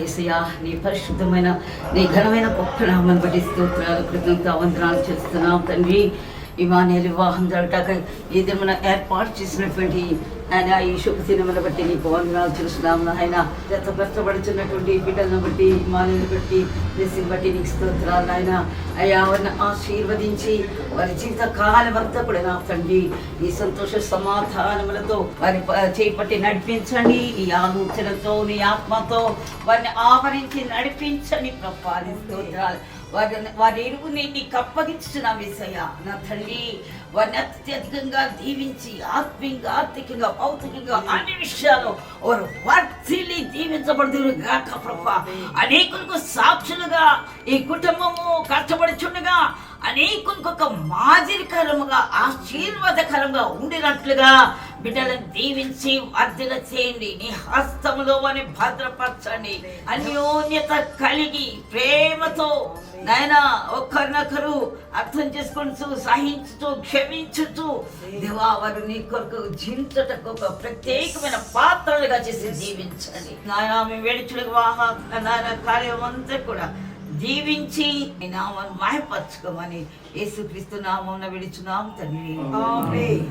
యేసయ్యా నీ పరిశుద్ధమైన నీ ఘనమైన గొప్ప నామను బట్టి స్తోత్రాలు కృతజ్ఞత వందనాలు చేస్తున్నాం తండ్రి. ఇమానుయేలు వివాహం జరగటాక ఈ దినమున ఏర్పాటు చేసినటువంటి ఆయన ఈ శుభదినమును బట్టి నీకు వందనాలు చూస్తున్నాము. ఆయన జతపరచబడుతున్నటువంటి బిడ్డలను బట్టి ఇమానుయేలుని బట్టి దేశం బట్టి నీకు స్తోత్రాలు. ఆయన అయ్యా వారిని ఆశీర్వదించి వారి జీవిత కాలం అంతా కూడా నా తండ్రి ఈ సంతోష సమాధానములతో వారి చేపట్టి నడిపించండి. ఈ ఆలోచనతో నీ ఆత్మతో వారిని ఆవరించి నడిపించండి ప్రభా. స్తోత్రాలు. వారి ఎరువుని నీకు అప్పగించున్నాం యేసయ్యా నా తండ్రి. వారిని అత్యధికంగా దీవించి ఆత్మీయంగా ఆర్థికంగా భౌతికంగా అన్ని విషయాలు వారు వర్తిల్లి దీవించబడుతున్నారు గాక ప్రభా. అనేకులకు సాక్షులుగా ఈ కుటుంబము కష్టపడుచుండగా అనేకులకు ఒక మాదిరికరముగా ఆశీర్వాదకరంగా ఉండినట్లుగా బిడ్డలను దీవించి వర్ధన చేయండి. నీ హస్తములో అని భద్రపరచండి. అన్యోన్యత కలిగి ప్రేమతో నాయన ఒకరినొకరు అర్థం చేసుకుంటూ సహించుతూ క్షమించుతూ దేవా వారు నీ కొరకు జీవించటకు ఒక ప్రత్యేకమైన పాత్రలుగా చేసి దీవించండి నాయన. మేము వేడుచులకు నాయన కార్యం అంతా కూడా దీవించి నీ నామాన్ని మహిమపరచుకోమని యేసుక్రీస్తు నామమున వేడుచున్నాము తండ్రి. ఆమేన్.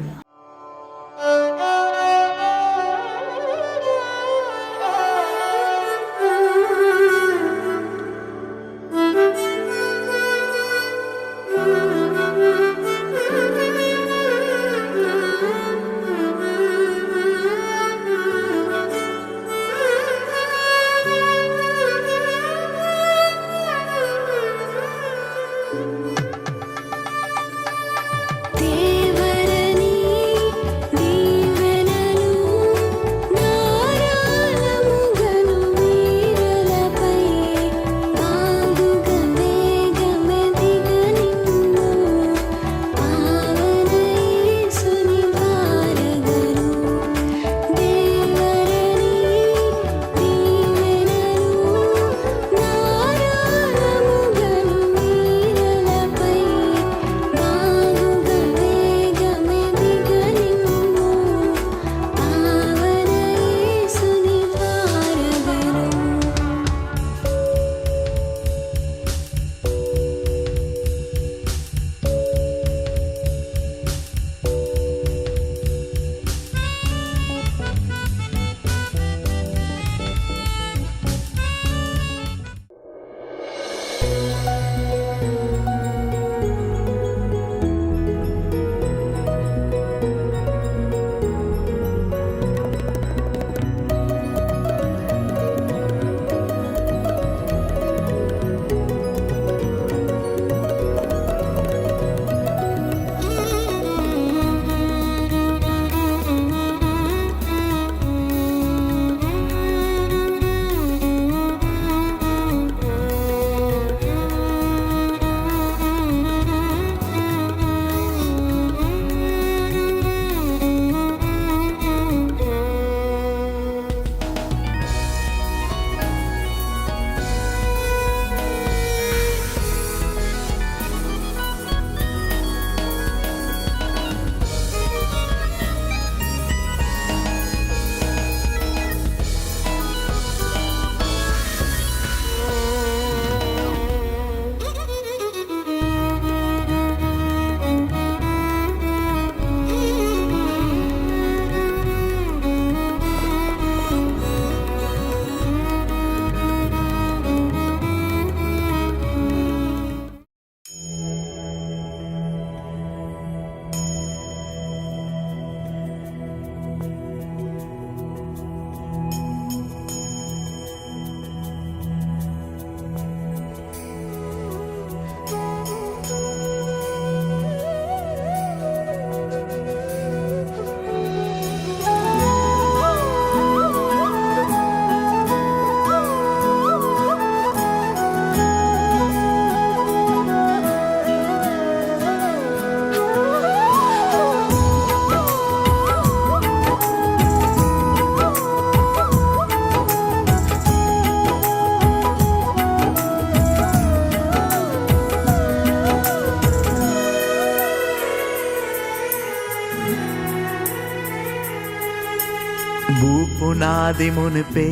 భూపునాది మునిపే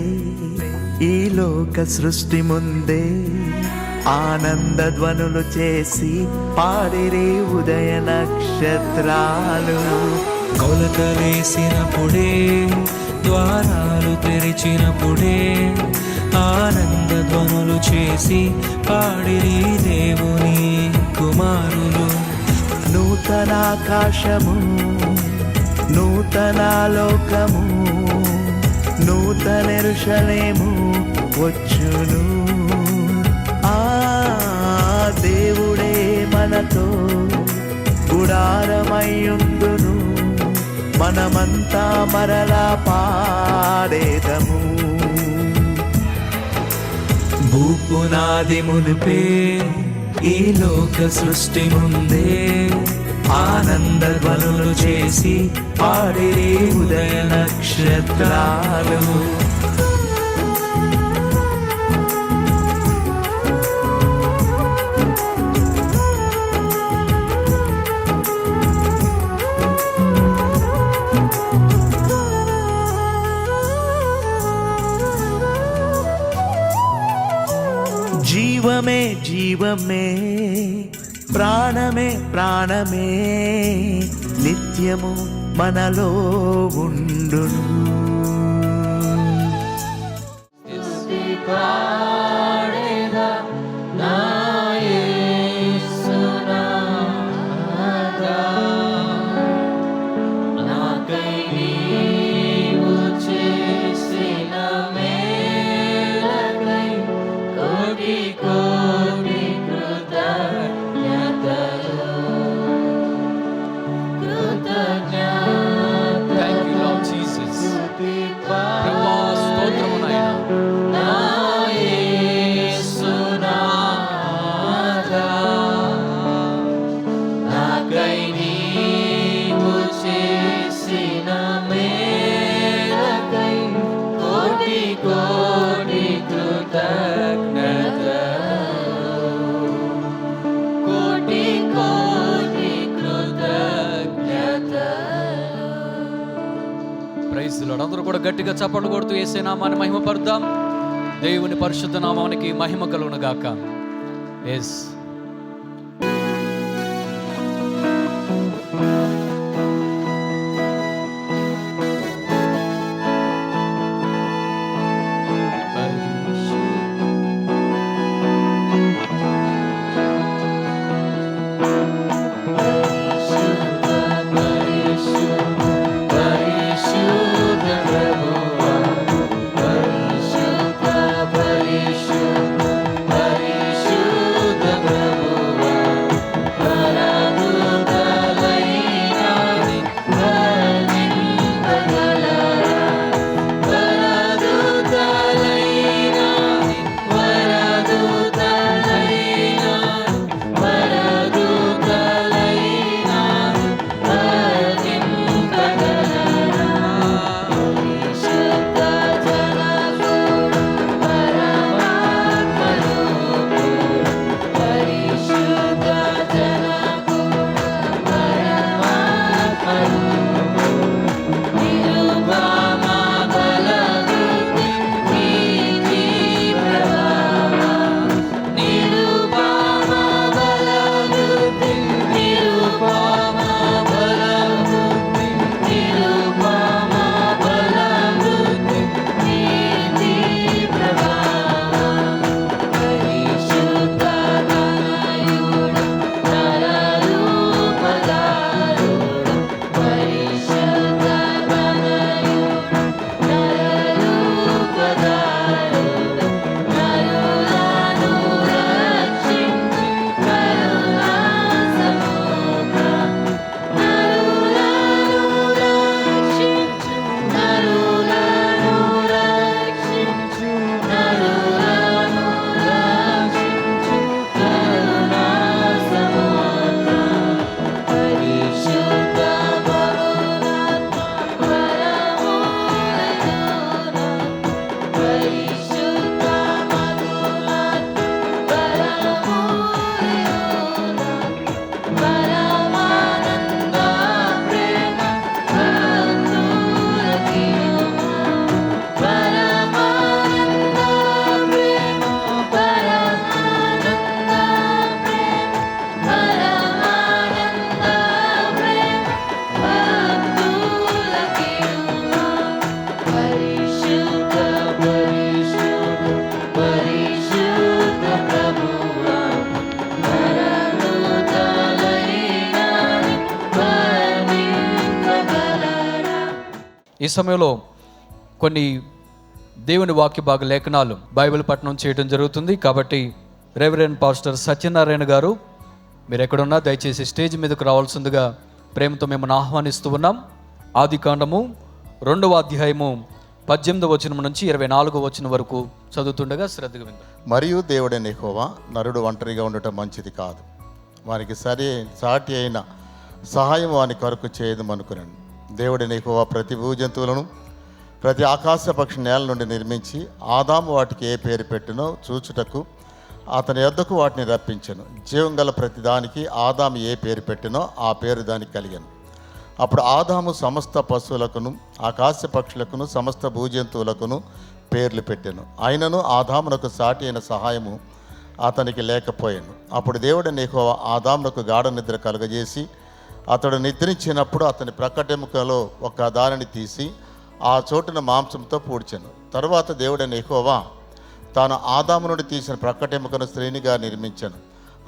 ఈ లోక సృష్టి ముందే ఆనంద ధ్వనులు చేసి పాడిరే ఉదయ నక్షత్రాలు. కొలతలేసినప్పుడే ద్వారాలు తెరిచినప్పుడే ఆనంద ధ్వనులు చేసి పాడిరి దేవుని కుమారులు. నూతన ఆకాశము నూతన లోకము నూతన యెరూషలేము వచ్చును. ఆ దేవుడే మనతో గుడారమయ్యుండును. మనమంతా మరలా పాడేదము. భూపునాది మునిపే ఈ లోక సృష్టి ముందే ఆనంద ధ్వనులు చేసి పాడిరి ఉదయ నక్షత్రాలు. జీవమే జీవమే ప్రాణమే ప్రాణమే నిత్యము మనలో ఉండును. అందరూ కూడా గట్టిగా చప్పట్లు కొడుతూ యేసు నామాన్ని మహిమపరుద్దాం. దేవుని పరిశుద్ధ నామానికి మహిమ కలుగును గాక. ఎస్ పరిశుద్ధ ఈ సమయంలో కొన్ని దేవుని వాక్య భాగ లేఖనాలు బైబిల్ పఠనం చేయడం జరుగుతుంది. కాబట్టి రెవరెండ్ పాస్టర్ సత్యనారాయణ గారు మీరు ఎక్కడున్నా దయచేసి స్టేజ్ మీదకు రావాల్సిందిగా ప్రేమతో మిమ్మల్ని ఆహ్వానిస్తూ ఉన్నాం. ఆదికాండము 2వ అధ్యాయము 18వ వచనం నుంచి 24వ వచనం వరకు చదువుతుండగా శ్రద్ధగా విందాం. మరియు దేవుడైన యెహోవా నరుడు ఒంటరిగా ఉండటం మంచిది కాదు, వానికి సాటి అయిన సహాయం వాని కొరకు చేయదమనుకున్నాను. దేవుడైన యెహోవా ప్రతి భూజంతువులను ప్రతి ఆకాశ పక్షి నేల నుండి నిర్మించి ఆదాము వాటికి ఏ పేరు పెట్టినో చూచుటకు అతని యొద్దకు వాటిని రప్పించెను. జీవం గల ప్రతి దానికి ఆదాము ఏ పేరు పెట్టినో ఆ పేరు దానికి కలిగను. అప్పుడు ఆదాము సమస్త పశువులకును ఆకాశ పక్షులకును సమస్త భూజంతువులకును పేర్లు పెట్టెను. అయినను ఆదామునకు సాటి అయిన సహాయము అతనికి లేకపోయాను. అప్పుడు దేవుడైన యెహోవా ఆదామునకు గాఢ నిద్ర కలుగజేసి అతడు నిద్రించినప్పుడు అతని ప్రక్కటెముకలో ఒక దానిని తీసి ఆ చోటున మాంసంతో పూడ్చెను. తరువాత దేవుడైన యెహోవా తాను ఆదాము నుండి తీసిన ప్రక్కటెముకను స్త్రీనిగా నిర్మించాను,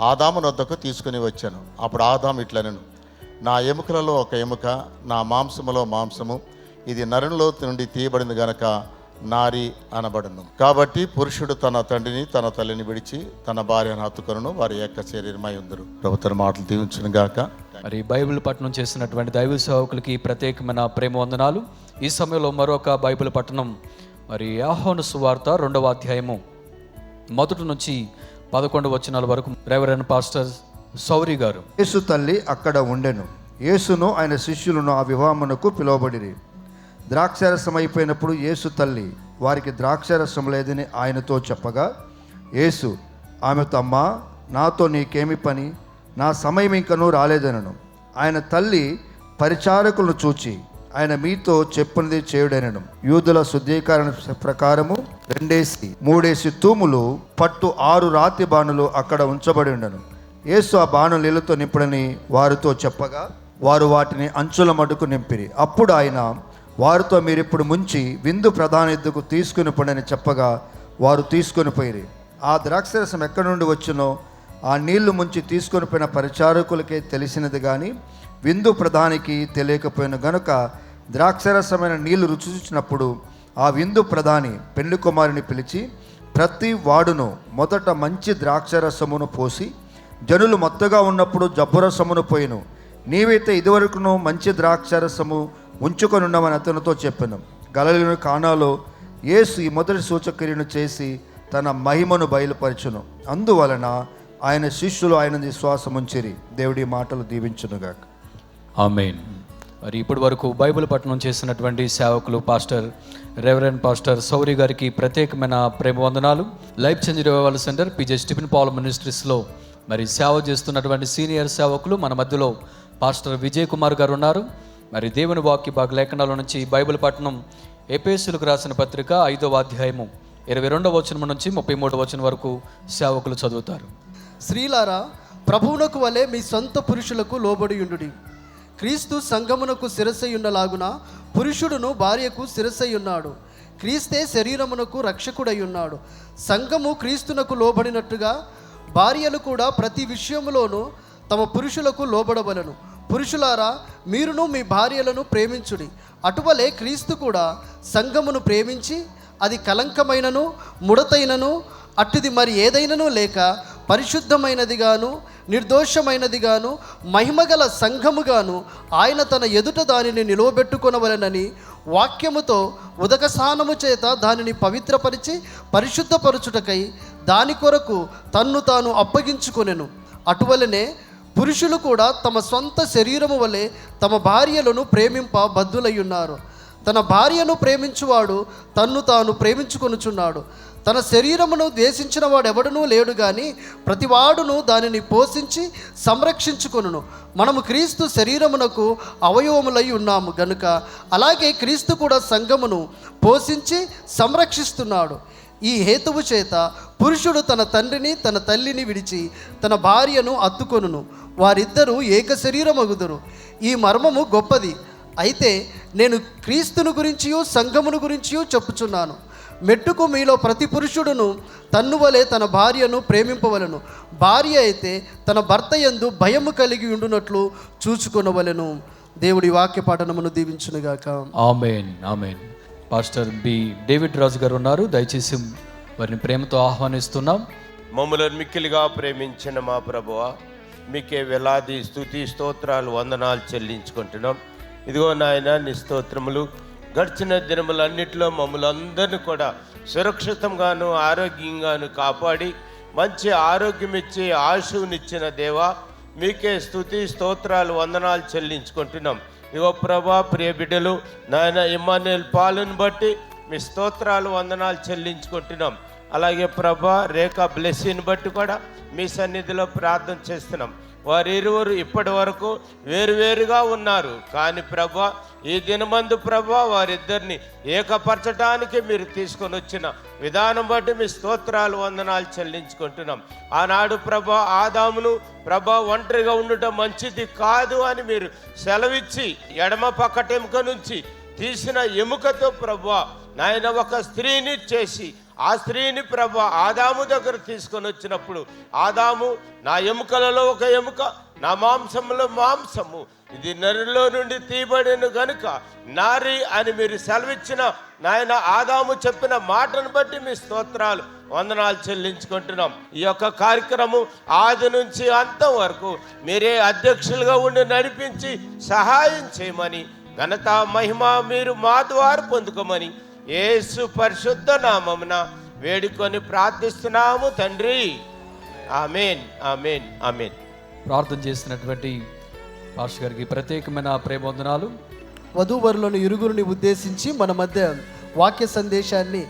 ఆదాము వద్దకు తీసుకుని వచ్చాను. అప్పుడు ఆదాము ఇట్లనెను, నా ఎముకలలో ఒక ఎముక, నా మాంసములో మాంసము, ఇది నరునిలో నుండి తీయబడింది గనక నారి అనబడును. కాబట్టి పురుషుడు తన తండ్రిని తన తల్లిని విడిచి తన భార్యను హత్తుకొనును, వారి యొక్క శరీరమై ఉందరు. ప్రభుత్వ మాటలు దీవించును గాక. మరి బైబిల్ పఠనం చేసినటువంటి దైవ సేవకులకి ప్రత్యేకమైన ప్రేమ వందనాలు. ఈ సమయంలో మరొక బైబిల్ పఠనం మరి యోహాను సువార్త 2వ అధ్యాయము 1 నుంచి 11 వచనాల వరకు రెవరెండ్ పాస్టర్ సౌరి గారు. యేసు తల్లి అక్కడ ఉండెను. యేసును ఆయన శిష్యులను ఆ వివాహమునకు పిలువబడిరి. ద్రాక్షారసం అయిపోయినప్పుడు యేసు తల్లి వారికి ద్రాక్షారసం లేదని ఆయనతో చెప్పగా యేసు ఆమెతో, అమ్మా, నాతో నీకేమి పని, నా సమయం ఇంకనూ రాలేదనను. ఆయన తల్లి పరిచారకులను చూచి ఆయన మీతో చెప్పినది చేయుడనను. యూదుల శుద్ధీకరణ ప్రకారము 2-3 తూములు పట్టు 6 రాతి బాణులు అక్కడ ఉంచబడి ఉండను. యేసు ఆ బాణం నీళ్ళతో నింపుడని వారితో చెప్పగా వారు వాటిని అంచుల మటుకు నింపిరి. అప్పుడు ఆయన వారితో, మీరిప్పుడు ముంచి విందు ప్రధాన ఎద్దుకు తీసుకుని పోడని చెప్పగా వారు తీసుకొని పోయిరి. ఆ ద్రాక్షరసం ఎక్కడి నుండి వచ్చినో ఆ నీళ్లు ముంచి తీసుకొని పోయిన పరిచారకులకే తెలిసినది కానీ విందు ప్రధానికి తెలియకపోయిన గనుక ద్రాక్షరసమైన నీళ్లు రుచి చూచినప్పుడు ఆ విందు ప్రధాని పెళ్లి కుమారుని పిలిచి ప్రతి వాడును మొదట మంచి ద్రాక్షరసమును పోసి జనులు మొత్తగా ఉన్నప్పుడు జబ్బురసమును పోయిను, నీవైతే ఇదివరకును మంచి ద్రాక్షరసము ఉంచుకొని ఉన్నామని అతనితో చెప్పాను. గలిలయ కానాలో యేసు ఈ మొదటి సూచక్రియను చేసి తన మహిమను బయలుపరచును. అందువలన ఆయన శిష్యులు ఆయన విశ్వాసం ఉంచిరి. దేవుడి మాటలు దీవించునుగాక. ఆమేన్. మరి ఇప్పటి వరకు బైబిల్ పఠనం చేసినటువంటి సేవకులు పాస్టర్ రెవరెండ్ పాస్టర్ సౌరి గారికి ప్రత్యేకమైన ప్రేమ వందనాలు. Life change revival centre P J Stephen Paul మినిస్ట్రీస్లో మరి సేవ చేస్తున్నటువంటి సీనియర్ సేవకులు మన మధ్యలో పాస్టర్ విజయ్ కుమార్ గారు ఉన్నారు. మరి దేవుని వాక్య భాగ లేఖనాల నుంచి బైబిల్ పఠనం ఎఫెసీయులకు రాసిన పత్రిక 5వ అధ్యాయము 22వ వచనం నుంచి 33వ వచనం వరకు సేవకులు చదువుతారు. స్త్రీలారా, ప్రభువునకు వలె మీ సొంత పురుషులకు లోబడి ఉండుడి. క్రీస్తు సంఘమునకు శిరస్సయ్యున్నలాగున పురుషుడును భార్యకు శిరస్సయ్యున్నాడు. క్రీస్తే శరీరమునకు రక్షకుడై ఉన్నాడు. సంఘము క్రీస్తునకు లోబడినట్టుగా భార్యలు కూడా ప్రతి విషయములోనూ తమ పురుషులకు లోబడవలను. పురుషులారా, మీరును మీ భార్యలను ప్రేమించుడి. అటువలే క్రీస్తు కూడా సంఘమును ప్రేమించి అది కలంకమైనను ముడతైనను అట్టిది మరి ఏదైనను లేక పరిశుద్ధమైనదిగాను నిర్దోషమైనదిగాను మహిమగల సంఘముగాను ఆయన తన ఎదుట దానిని నిలువబెట్టుకొనవలెనని వాక్యముతో ఉదక స్నానము చేత దానిని పవిత్రపరిచి పరిశుద్ధపరచుటకై దాని కొరకు తన్ను తాను అప్పగించుకొనెను. అటువలనే పురుషులు కూడా తమ సొంత శరీరము వలె తమ భార్యలను ప్రేమింప బద్ధులయ్యున్నారు. తన భార్యను ప్రేమించువాడు తన్ను తాను ప్రేమించుకొనుచున్నాడు. తన శరీరమును ద్వేషించిన వాడెవడనూ లేడు కానీ ప్రతివాడును దానిని పోషించి సంరక్షించుకొనును. మనము క్రీస్తు శరీరమునకు అవయవములై ఉన్నాము గనుక అలాగే క్రీస్తు కూడా సంఘమును పోషించి సంరక్షిస్తున్నాడు. ఈ హేతువు చేత పురుషుడు తన తండ్రిని తన తల్లిని విడిచి తన భార్యను అత్తుకొనును, వారిద్దరూ ఏక శరీరమగుదురు. ఈ మర్మము గొప్పది. అయితే నేను క్రీస్తును గురించియు సంఘమును గురించియు చెప్పుచున్నాను. మెట్టుకు మీలో ప్రతి పురుషుడును తన్నువలే తన భార్యను ప్రేమింపవలను. భార్య అయితే తన భర్త యందు భయము కలిగి ఉండునట్లు చూచుకొనవలెను. దేవుడి వాక్య పఠనమును దీవించునుగాక. ఆమేన్ ఆమేన్. పాస్టర్ బి డేవిడ్ రాజు గారు ఉన్నారు, దయచేసి వారిని ప్రేమతో ఆహ్వానిస్తున్నాం. మమ్మలను మిక్కిలిగా ప్రేమించిన మా ప్రభువా, మీకే వేలాది స్తుతి స్తోత్రాలు వందనాలు చెల్లించుకుంటున్నాం. ఇదిగో నాయన, నీ స్తోత్రములు. గడిచిన దినములన్నిటిలో మమ్మల్ని అందరినీ కూడా సురక్షితంగాను ఆరోగ్యంగాను కాపాడి మంచి ఆరోగ్యం ఇచ్చి ఆశువునిచ్చిన దేవా, మీకే స్తుతి స్తోత్రాలు వందనాలు చెల్లించుకుంటున్నాం. ఇగో ప్రభా, ప్రియ బిడ్డలు నాయన ఇమ్మానుయేల్ పాలును బట్టి మీ స్తోత్రాలు వందనాలు చెల్లించుకుంటున్నాం. అలాగే ప్రభా, రేఖా బ్లెస్సింగ్ని బట్టి కూడా మీ సన్నిధిలో ప్రార్థన చేస్తున్నాం. వారిరువురు ఇప్పటి వరకు వేరువేరుగా ఉన్నారు, కానీ ప్రభా ఈ దినమందు ప్రభా వారిద్దరిని ఏకపరచడానికి మీరు తీసుకొని వచ్చిన విధానం బట్టి మీ స్తోత్రాలు వందనాలు చెల్లించుకుంటున్నాం. ఆనాడు ప్రభా ఆదామును ప్రభా ఒంటరిగా ఉండటం మంచిది కాదు అని మీరు సెలవిచ్చి ఎడమ పక్కటెముక నుంచి తీసిన ఎముకతో ప్రభా నాయన ఒక స్త్రీని చేసి ఆ స్త్రీని ప్రభా ఆదాము దగ్గర తీసుకొని వచ్చినప్పుడు, ఆదాము నా ఎముకలలో ఒక ఎముక, నా మాంసంలో మాంసము, ఇది నరిలో నుండి తీయబడిన గనుక నారి అని మీరు సెలవిచ్చిన నాయన ఆదాము చెప్పిన మాటను బట్టి మీ స్తోత్రాలు వందనాలు చెల్లించుకుంటున్నాం. ఈ యొక్క కార్యక్రమం ఆది నుంచి అంతం వరకు మీరే అధ్యక్షులుగా ఉండి నడిపించి సహాయం చేయమని, ఘనత మహిమ మీరు మా ద్వారా పొందుకోమని యేసు పరిశుద్ధ నామమున వేడుకొని ప్రార్థిస్తున్నాము తండ్రి. ఆమేన్ ఆమేన్ ఆమేన్. ప్రార్థన చేసినటువంటి పాస్టర్ గారికి ప్రత్యేకమైన ప్రేమవందనాలు. వధూవరులను ఇరుగురిని ఉద్దేశించి మన మధ్య వాక్య సందేశాన్ని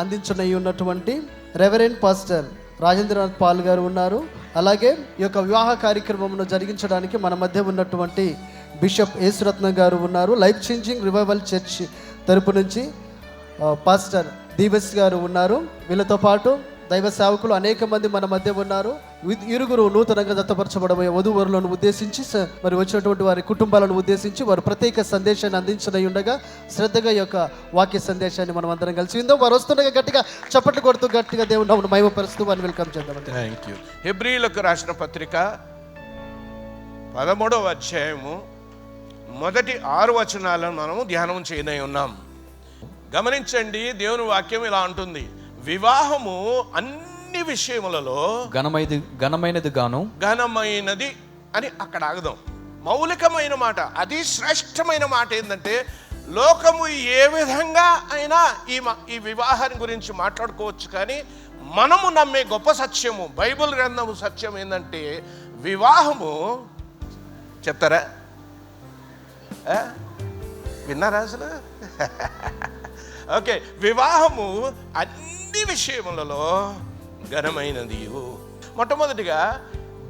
అందించనై ఉన్నటువంటి రెవరెండ్ పాస్టర్ రాజేంద్రనాథ్ పాల్ గారు ఉన్నారు. అలాగే ఈ యొక్క వివాహ కార్యక్రమమును జరిగించడానికి మన మధ్య ఉన్నటువంటి బిషప్ యేసురత్న గారు ఉన్నారు. లైఫ్ చేంజింగ్ రివైవల్ చర్చ్ తరపు నుంచి పాస్టర్ దీవెస్ గారు ఉన్నారు. వీళ్ళతో పాటు దైవ సేవకులు అనేక మంది మన మధ్య ఉన్నారు. ఇరుగురు నూతనంగా దత్తపరచబడబోయే వధూవరులను ఉద్దేశించి మరి వచ్చినటువంటి వారి కుటుంబాలను ఉద్దేశించి వారు ప్రత్యేక సందేశాన్ని అందించనై ఉండగా శ్రద్ధగా ఈ యొక్క వాక్య సందేశాన్ని మనం అందరం కలిసి విందాం. వారు వస్తుండగా గట్టిగా చప్పట్లు కొడుతూ గట్టిగా దేవుని నామమున మహిమపరుస్తూ వారిని వెల్కమ్ చేద్దాం. Thank you. హెబ్రీయులకు రాసిన పత్రిక 13వ అధ్యాయము మొదటి 6 వచనాలను మనము ధ్యానం చేయనై ఉన్నాం. గమనించండి, దేవుని వాక్యం ఇలా అంటుంది, వివాహము అన్ని విషయములలో ఘనమైనది ఘనమైనది అని అక్కడ ఆగదాం. మౌలికమైన మాట, అది శ్రేష్టమైన మాట ఏంటంటే, లోకము ఏ విధంగా అయినా ఈ వివాహాన్ని గురించి మాట్లాడుకోవచ్చు, కానీ మనము నమ్మే గొప్ప సత్యము, బైబిల్ గ్రంథము సత్యం ఏంటంటే, వివాహము చెప్తారా? విన్నారా అసలు? ఓకే, వివాహము అన్ని విషయములలో ఘనమైనది. మొట్టమొదటిగా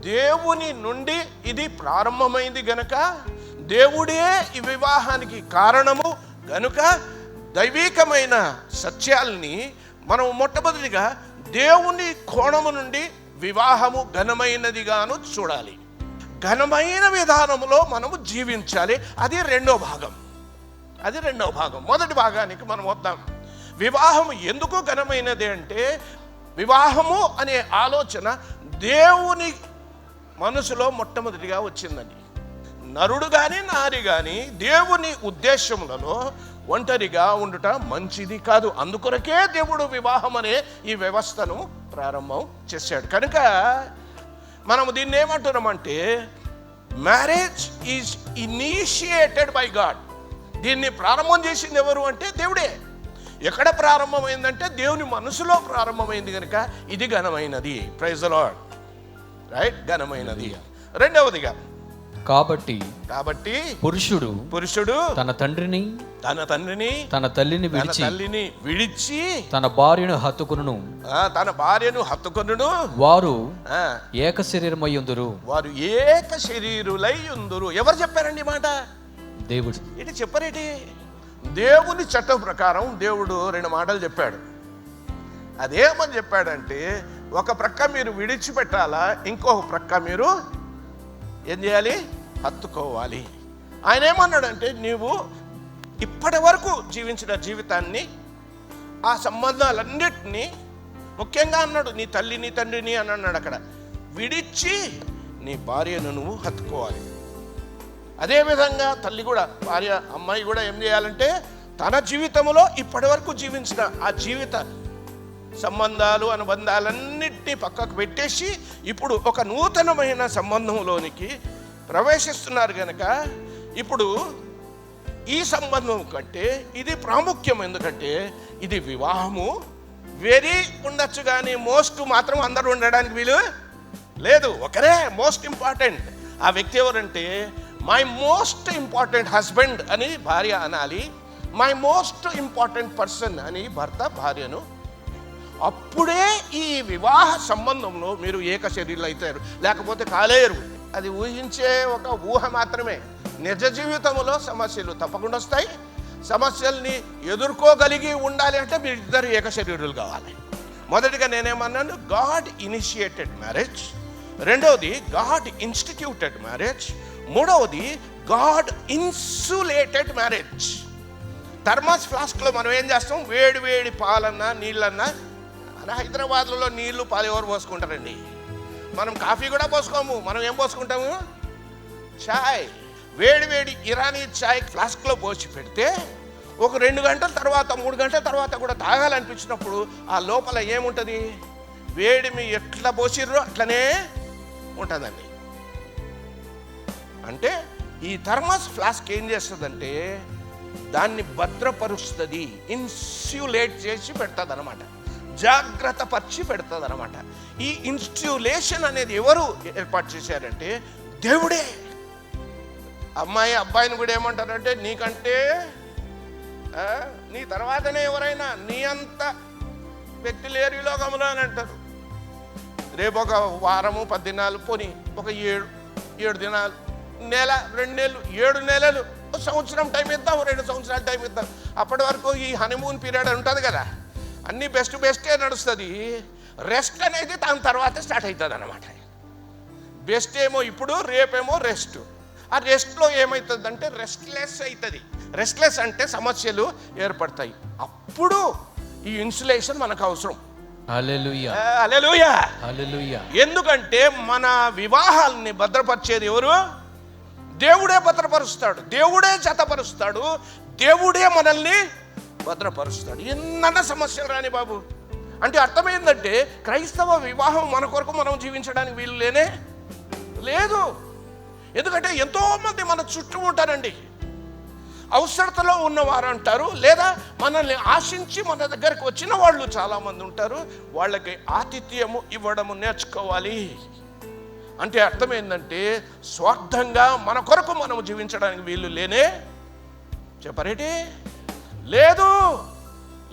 దేవుని నుండి ఇది ప్రారంభమైంది గనుక, దేవుడే ఈ వివాహానికి కారణము గనుక, దైవికమైన సత్యాల్ని మనం మొట్టమొదటిగా దేవుని కోణము నుండి వివాహము ఘనమైనదిగాను చూడాలి. ఘనమైన విధానములో మనము జీవించాలి. అది రెండో భాగం. మొదటి భాగానికి మనం వద్దాం. వివాహము ఎందుకు ఘనమైనది అంటే, వివాహము అనే ఆలోచన దేవుని మనసులో మొట్టమొదటిగా వచ్చిందండి. నరుడు కానీ నారి కానీ దేవుని ఉద్దేశములలో ఒంటరిగా ఉండుట మంచిది కాదు. అందుకొరకే దేవుడు వివాహం అనే ఈ వ్యవస్థను ప్రారంభం చేశాడు. కనుక మనము దీన్ని ఏమంటున్నామంటే, marriage is initiated by God. దీన్ని ప్రారంభం చేసింది ఎవరు అంటే దేవుడే. ఎక్కడ ప్రారంభమైందంటే దేవుని మనసులో ప్రారంభమైంది కనుక ఇది ఘనమైనది. Praise the lord. రైట్, ఘనమైనది. రెండవదిగా కాబట్టి పురుషుడు తన తండ్రిని తన తల్లిని విడిచి తన భార్యను హత్తుకొనును వారు ఏక శరీరులై ఉందురు. ఎవరు చెప్పారండి మాట? దేవుడు. ఇది చెప్పరేటి? దేవుని చట్టం ప్రకారం దేవుడు 2 మాటలు చెప్పాడు. అదేమని చెప్పాడంటే, ఒక ప్రక్క మీరు విడిచిపెట్టాలా, ఇంకొక ప్రక్క మీరు ఏం చేయాలి? హత్తుకోవాలి. ఆయన ఏమన్నాడంటే, నీవు ఇప్పటి వరకు జీవించిన జీవితాన్ని, ఆ సంబంధాలన్నిటినీ, ముఖ్యంగా అన్నాడు నీ తల్లి నీ తండ్రిని అని అన్నాడు. అక్కడ విడిచి నీ భార్యను నువ్వు హత్తుకోవాలి. అదేవిధంగా తల్లి కూడా, భార్య, అమ్మాయి కూడా ఏం చేయాలంటే తన జీవితంలో ఇప్పటి వరకు జీవించిన ఆ జీవిత సంబంధాలు, అనుబంధాలన్నింటినీ పక్కకు పెట్టేసి ఇప్పుడు ఒక నూతనమైన సంబంధంలోనికి ప్రవేశిస్తున్నారు కనుక ఇప్పుడు ఈ సంబంధం కంటే ఇది ప్రాముఖ్యం. ఎందుకంటే ఇది వివాహము. వెరీ ఉండొచ్చు కానీ మోస్ట్ మాత్రం అందరూ ఉండడానికి వీలు లేదు. ఒకరే మోస్ట్ ఇంపార్టెంట్. ఆ వ్యక్తి ఎవరంటే మై మోస్ట్ ఇంపార్టెంట్ హస్బెండ్ అని భార్య అనాలి, మై మోస్ట్ ఇంపార్టెంట్ పర్సన్ అని భర్త భార్యను. అప్పుడే ఈ వివాహ సంబంధంలో మీరు ఏక శరీరులు అవుతారు, లేకపోతే కాలేరు. అది ఊహించే ఒక ఊహ మాత్రమే. నిజ జీవితంలో సమస్యలు తప్పకుండా వస్తాయి. సమస్యల్ని ఎదుర్కోగలిగి ఉండాలి అంటే మీరు ఇద్దరు ఏక శరీరులు కావాలి. మొదటిగా నేనేమన్నాను, గాడ్ ఇనిషియేటెడ్ మ్యారేజ్. రెండవది గాడ్ ఇన్స్టిట్యూటెడ్ మ్యారేజ్. మూడవది గాడ్ ఇన్సులేటెడ్ మ్యారేజ్. థర్మాస్ ఫ్లాస్క్లో మనం ఏం చేస్తాం, వేడి వేడి పాలన్నా నీళ్ళన్నా. హైదరాబాద్లో నీళ్లు పాలు ఎవరు పోసుకుంటారండి? మనం కాఫీ కూడా పోసుకోము. మనం ఏం పోసుకుంటాము? చాయ్. వేడి వేడి ఇరానీ చాయ్ ఫ్లాస్క్లో పోసి పెడితే ఒక 2 గంటల తర్వాత 3 గంటల తర్వాత కూడా తాగాలనిపించినప్పుడు ఆ లోపల ఏముంటుంది? వేడిమి ఎట్లా పోసిర్రో అట్లనే ఉంటుందండి. అంటే ఈ థర్మాస్ ఫ్లాస్క్ ఏం చేస్తుందంటే దాన్ని భద్రపరుస్తుంది, ఇన్సులేట్ చేసి పెడుతుంది అనమాట, జాగ్రత్త పరిచి పెడుతుంది అనమాట. ఈ ఇన్స్టిట్యూలేషన్ అనేది ఎవరు ఏర్పాటు చేశారంటే దేవుడే. అమ్మాయి అబ్బాయిని కూడా ఏమంటారంటే నీకంటే నీ తర్వాతనే ఎవరైనా నీ అంత వ్యక్తి లేరు ఈ లోకంలో అని అంటారు. రేపు ఒక వారము 10 దినాలు, పోనీ ఒక 7 దినాలు, నెల, 2 నెలలు, 7 నెలలు, సంవత్సరం టైం ఇద్దాం, 2 సంవత్సరాలు టైం ఇద్దాం. అప్పటి వరకు ఈ హనీమూన్ పీరియడ్ ఉంటుంది కదా, అన్నీ బెస్టే నడుస్తుంది. రెస్ట్ అనేది దాని తర్వాత స్టార్ట్ అవుతుంది అన్నమాట. బెస్ట్ ఏమో ఇప్పుడు, రేపేమో రెస్ట్. ఆ రెస్ట్లో ఏమవుతుందంటే రెస్ట్లెస్ అవుతుంది. రెస్ట్లెస్ అంటే సమస్యలు ఏర్పడతాయి. అప్పుడు ఈ ఇన్సులేషన్ మనకు అవసరం. హల్లెలూయా, హల్లెలూయా, హల్లెలూయా. ఎందుకంటే మన వివాహాల్ని భద్రపరిచేది ఎవరు? దేవుడే భద్రపరుస్తాడు, దేవుడే జతపరుస్తాడు, దేవుడే మనల్ని భద్రపరుస్తాడు. ఎన్న సమస్యలు రాని బాబు. అంటే అర్థమైందంటే క్రైస్తవ వివాహం మన కొరకు మనం జీవించడానికి వీలు లేనే లేదు. ఎందుకంటే ఎంతోమంది మన చుట్టూ ఉంటారండి. అవసరతలో ఉన్నవారు అంటారు, లేదా మనల్ని ఆశించి మన దగ్గరకు వచ్చిన వాళ్ళు చాలామంది ఉంటారు. వాళ్ళకి ఆతిథ్యము ఇవ్వడము నేర్చుకోవాలి. అంటే అర్థమైందంటే స్వార్థంగా మన కొరకు మనం జీవించడానికి వీలు లేనే చెప్పరేటి లేదు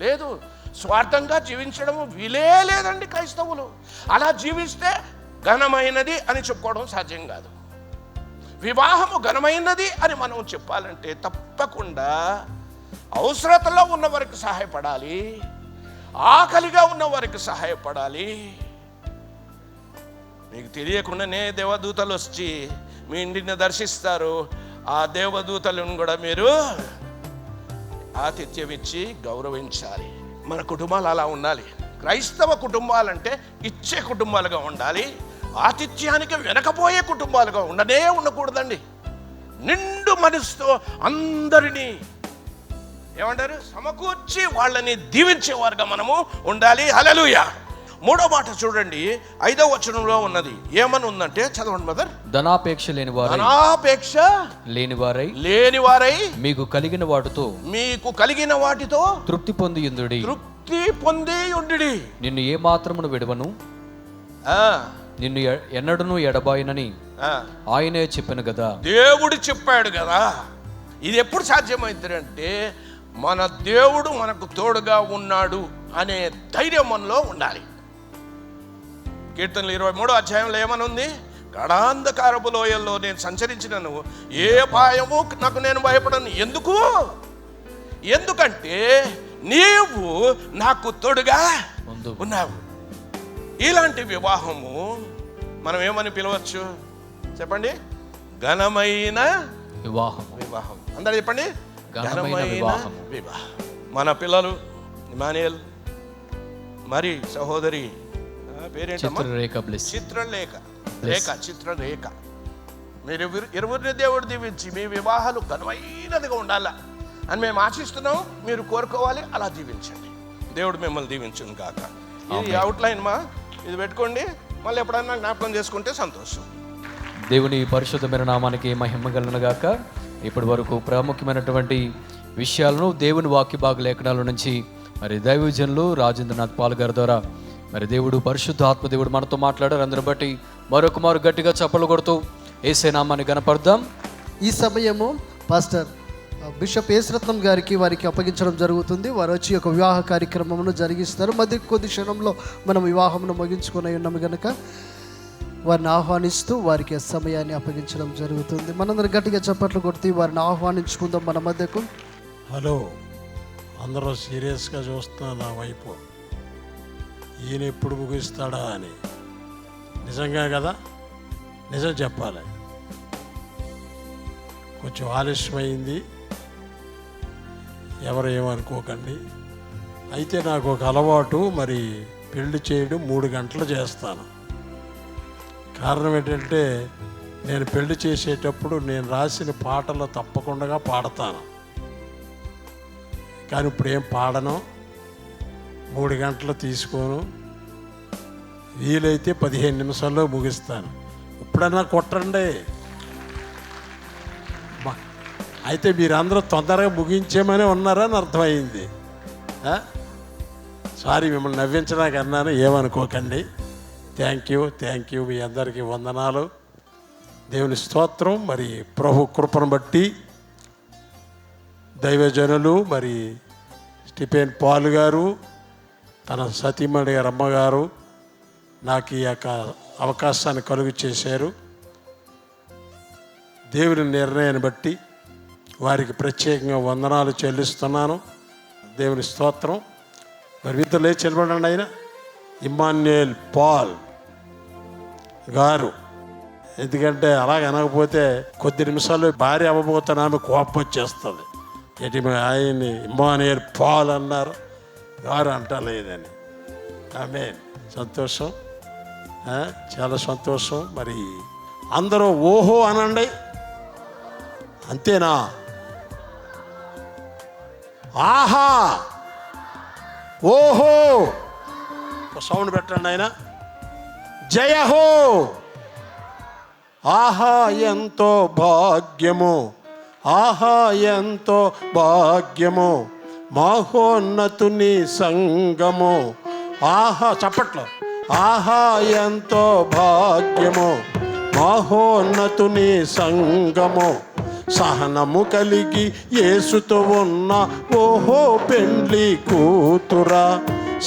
లేదు. స్వార్థంగా జీవించడం వీలే లేదండి క్రైస్తవులు. అలా జీవిస్తే ఘనమైనది అని చెప్పుకోవడం సాధ్యం కాదు. వివాహము ఘనమైనది అని మనం చెప్పాలంటే తప్పకుండా అవసరతలో ఉన్న వారికి సహాయపడాలి, ఆకలిగా ఉన్న వారికి సహాయపడాలి. మీకు తెలియకుండానే దేవదూతలు వచ్చి మీ ఇంటిని దర్శిస్తారు. ఆ దేవదూతలను కూడా మీరు ఆతిథ్యం ఇచ్చి గౌరవించాలి. మన కుటుంబాలు అలా ఉండాలి. క్రైస్తవ కుటుంబాలంటే ఇచ్చే కుటుంబాలుగా ఉండాలి. ఆతిథ్యానికి వెనకపోయే కుటుంబాలుగా ఉండకూడదండి. నిండు మనసుతో అందరినీ ఏమంటారు సమకూర్చి వాళ్ళని దీవించేవారుగా మనము ఉండాలి. హల్లెలూయా. 3వ మాట చూడండి, 5వ వచనంలో ఉన్నది. ఏమని ఉందంటే చదవండి బ్రదర్. ధనాపేక్ష లేనివారై మీకు కలిగిన వాటితో తృప్తి పొంది ఉండుడి. నిన్ను ఏ మాత్రమును విడవను, నిన్ను ఎన్నడను ఎడబాయనని ఆయనే చెప్పాను కదా. దేవుడు చెప్పాడు కదా. ఇది ఎప్పుడు సాధ్యమవుతుందంటే మన దేవుడు మనకు తోడుగా ఉన్నాడు అనే ధైర్యం మనలో ఉండాలి. కీర్తనలు 23వ అధ్యాయంలో ఏమని ఉంది? గడాంధకారపు లోయల్లో నేను సంచరించినను ఏ అపాయము నాకు నేను భయపడను. ఎందుకంటే నీవు నాకు తోడుగా ఉన్నావు. ఇలాంటి వివాహము మనం ఏమని పిలవచ్చు చెప్పండి? ఘనమైన వివాహం. అందరూ చెప్పండి, ఘనమైన వివాహం. మన పిల్లలు ఇమానియల్, మరి సహోదరి పేరేంటమ్మా? చిత్రలేఖ. మీరు ఇరువురిని దేవుడు దీవించి మీ వివాహాలు ఘనమైనదిగా ఉండాలా అని మేము ఆశిస్తున్నాం. మీరు కోరుకోవాలి, అలా దీవించండి. దేవుడు మిమ్మల్ని దీవించును కాక. ఇది అవుట్లైన్ మా, ఇది పెట్టుకోండి, మళ్ళీ ఎప్పుడన్నా జ్ఞాపకం చేసుకుంటే సంతోషం. దేవుని పరిశుద్ధమైన నామానికి మహిమ కలుగును గాక. ఇప్పటి వరకు ప్రాముఖ్యమైనటువంటి విషయాలను దేవుని వాక్య భాగ లేఖనాల నుంచి మరి దైవజనులు రాజేంద్రనాథ్ పాల్ గారి ద్వారా మరి దేవుడు పరిశుద్ధ ఆత్మదేవుడు మనతో మాట్లాడారు. అందరిని బట్టి మరొకమారు గట్టిగా చప్పలు కొడుతూ యేసే నామాన్ని గణపడదాం. ఈ సమయము పాస్టర్ బిషప్ యేసురత్నం గారికి వారికి అప్పగించడం జరుగుతుంది. వారు వచ్చి ఒక వివాహ కార్యక్రమమును జరిగిస్తారు. కొద్ది క్షణంలో మనం వివాహమును ముగించుకొని ఉన్నాము కనుక వారిని ఆహ్వానిస్తూ వారికి సమయాన్ని అప్పగించడం జరుగుతుంది. మనందరం గట్టిగా చప్పట్లు కొడుతూ వారిని ఆహ్వానించుకుందాం మన మధ్యకు. హలో, అందరూ సీరియస్గా చూస్తున్నారు నా వైపు, ఈయన ఎప్పుడు ముగిస్తాడా అని. నిజంగా కదా, నిజం చెప్పాలి. కొంచెం ఆలస్యమైంది, ఎవరు ఏమనుకోకండి. అయితే నాకు ఒక అలవాటు, మరి పెళ్లి చేయడం 3 గంటలు చేస్తాను. కారణం ఏంటంటే నేను పెళ్లి చేసేటప్పుడు నేను రాసిన పాటలు తప్పకుండా పాడతాను. కానీ ఇప్పుడు ఏం పాడను, 3 గంటలు తీసుకోను, వీలైతే 15 నిమిషాల్లో ముగిస్తాను. ఇప్పుడన్నా కొట్టండి. అయితే మీరందరూ తొందరగా ముగించేమని ఉన్నారని అర్థమైంది. సారీ, మిమ్మల్ని నవ్వించడానికి అన్నాను, ఏమనుకోకండి. Thank you. మీ అందరికీ వందనాలు. దేవుని స్తోత్రం. మరి ప్రభు కృపను బట్టి దైవజనులు మరి స్టీఫెన్ పాల్ గారు, తన సతీమణి గారు అమ్మగారు నాకు ఈ యొక్క అవకాశాన్ని కలుగు చేశారు. దేవుని నిర్ణయాన్ని బట్టి వారికి ప్రత్యేకంగా వందనాలు చెల్లిస్తున్నాను. దేవుని స్తోత్రం. మరి వీరితో లేచి నిలబడండి. ఆయన ఇమ్మాన్యుయల్ పాల్ గారు. ఎందుకంటే అలాగ అనకపోతే కొద్ది నిమిషాల్లో భార్య అవ్వబోతున్న ఆమె కోపం వచ్చేస్తుంది. ఏంటి ఆయన్ని ఇమ్మాన్యుయల్ పాల్ అన్నారు, గారు అంటలేదని. ఆమె సంతోషం, చాలా సంతోషం. మరి అందరూ ఓహో అనండి. అంతేనా? ఆహా, ఓహో, సౌండ్ పెట్టండి ఆయన. జయహో, ఆహా ఎంతో భాగ్యము, ఆహా ఎంతో భాగ్యము, మహోన్నతుని సంగము. ఆహా, చప్పట్లో. ఆహా ఎంతో భాగ్యము, మహోన్నతుని సంగము, సహనము కలిగి యేసుతో ఉన్న ఓహో పెండ్లి కూతురా.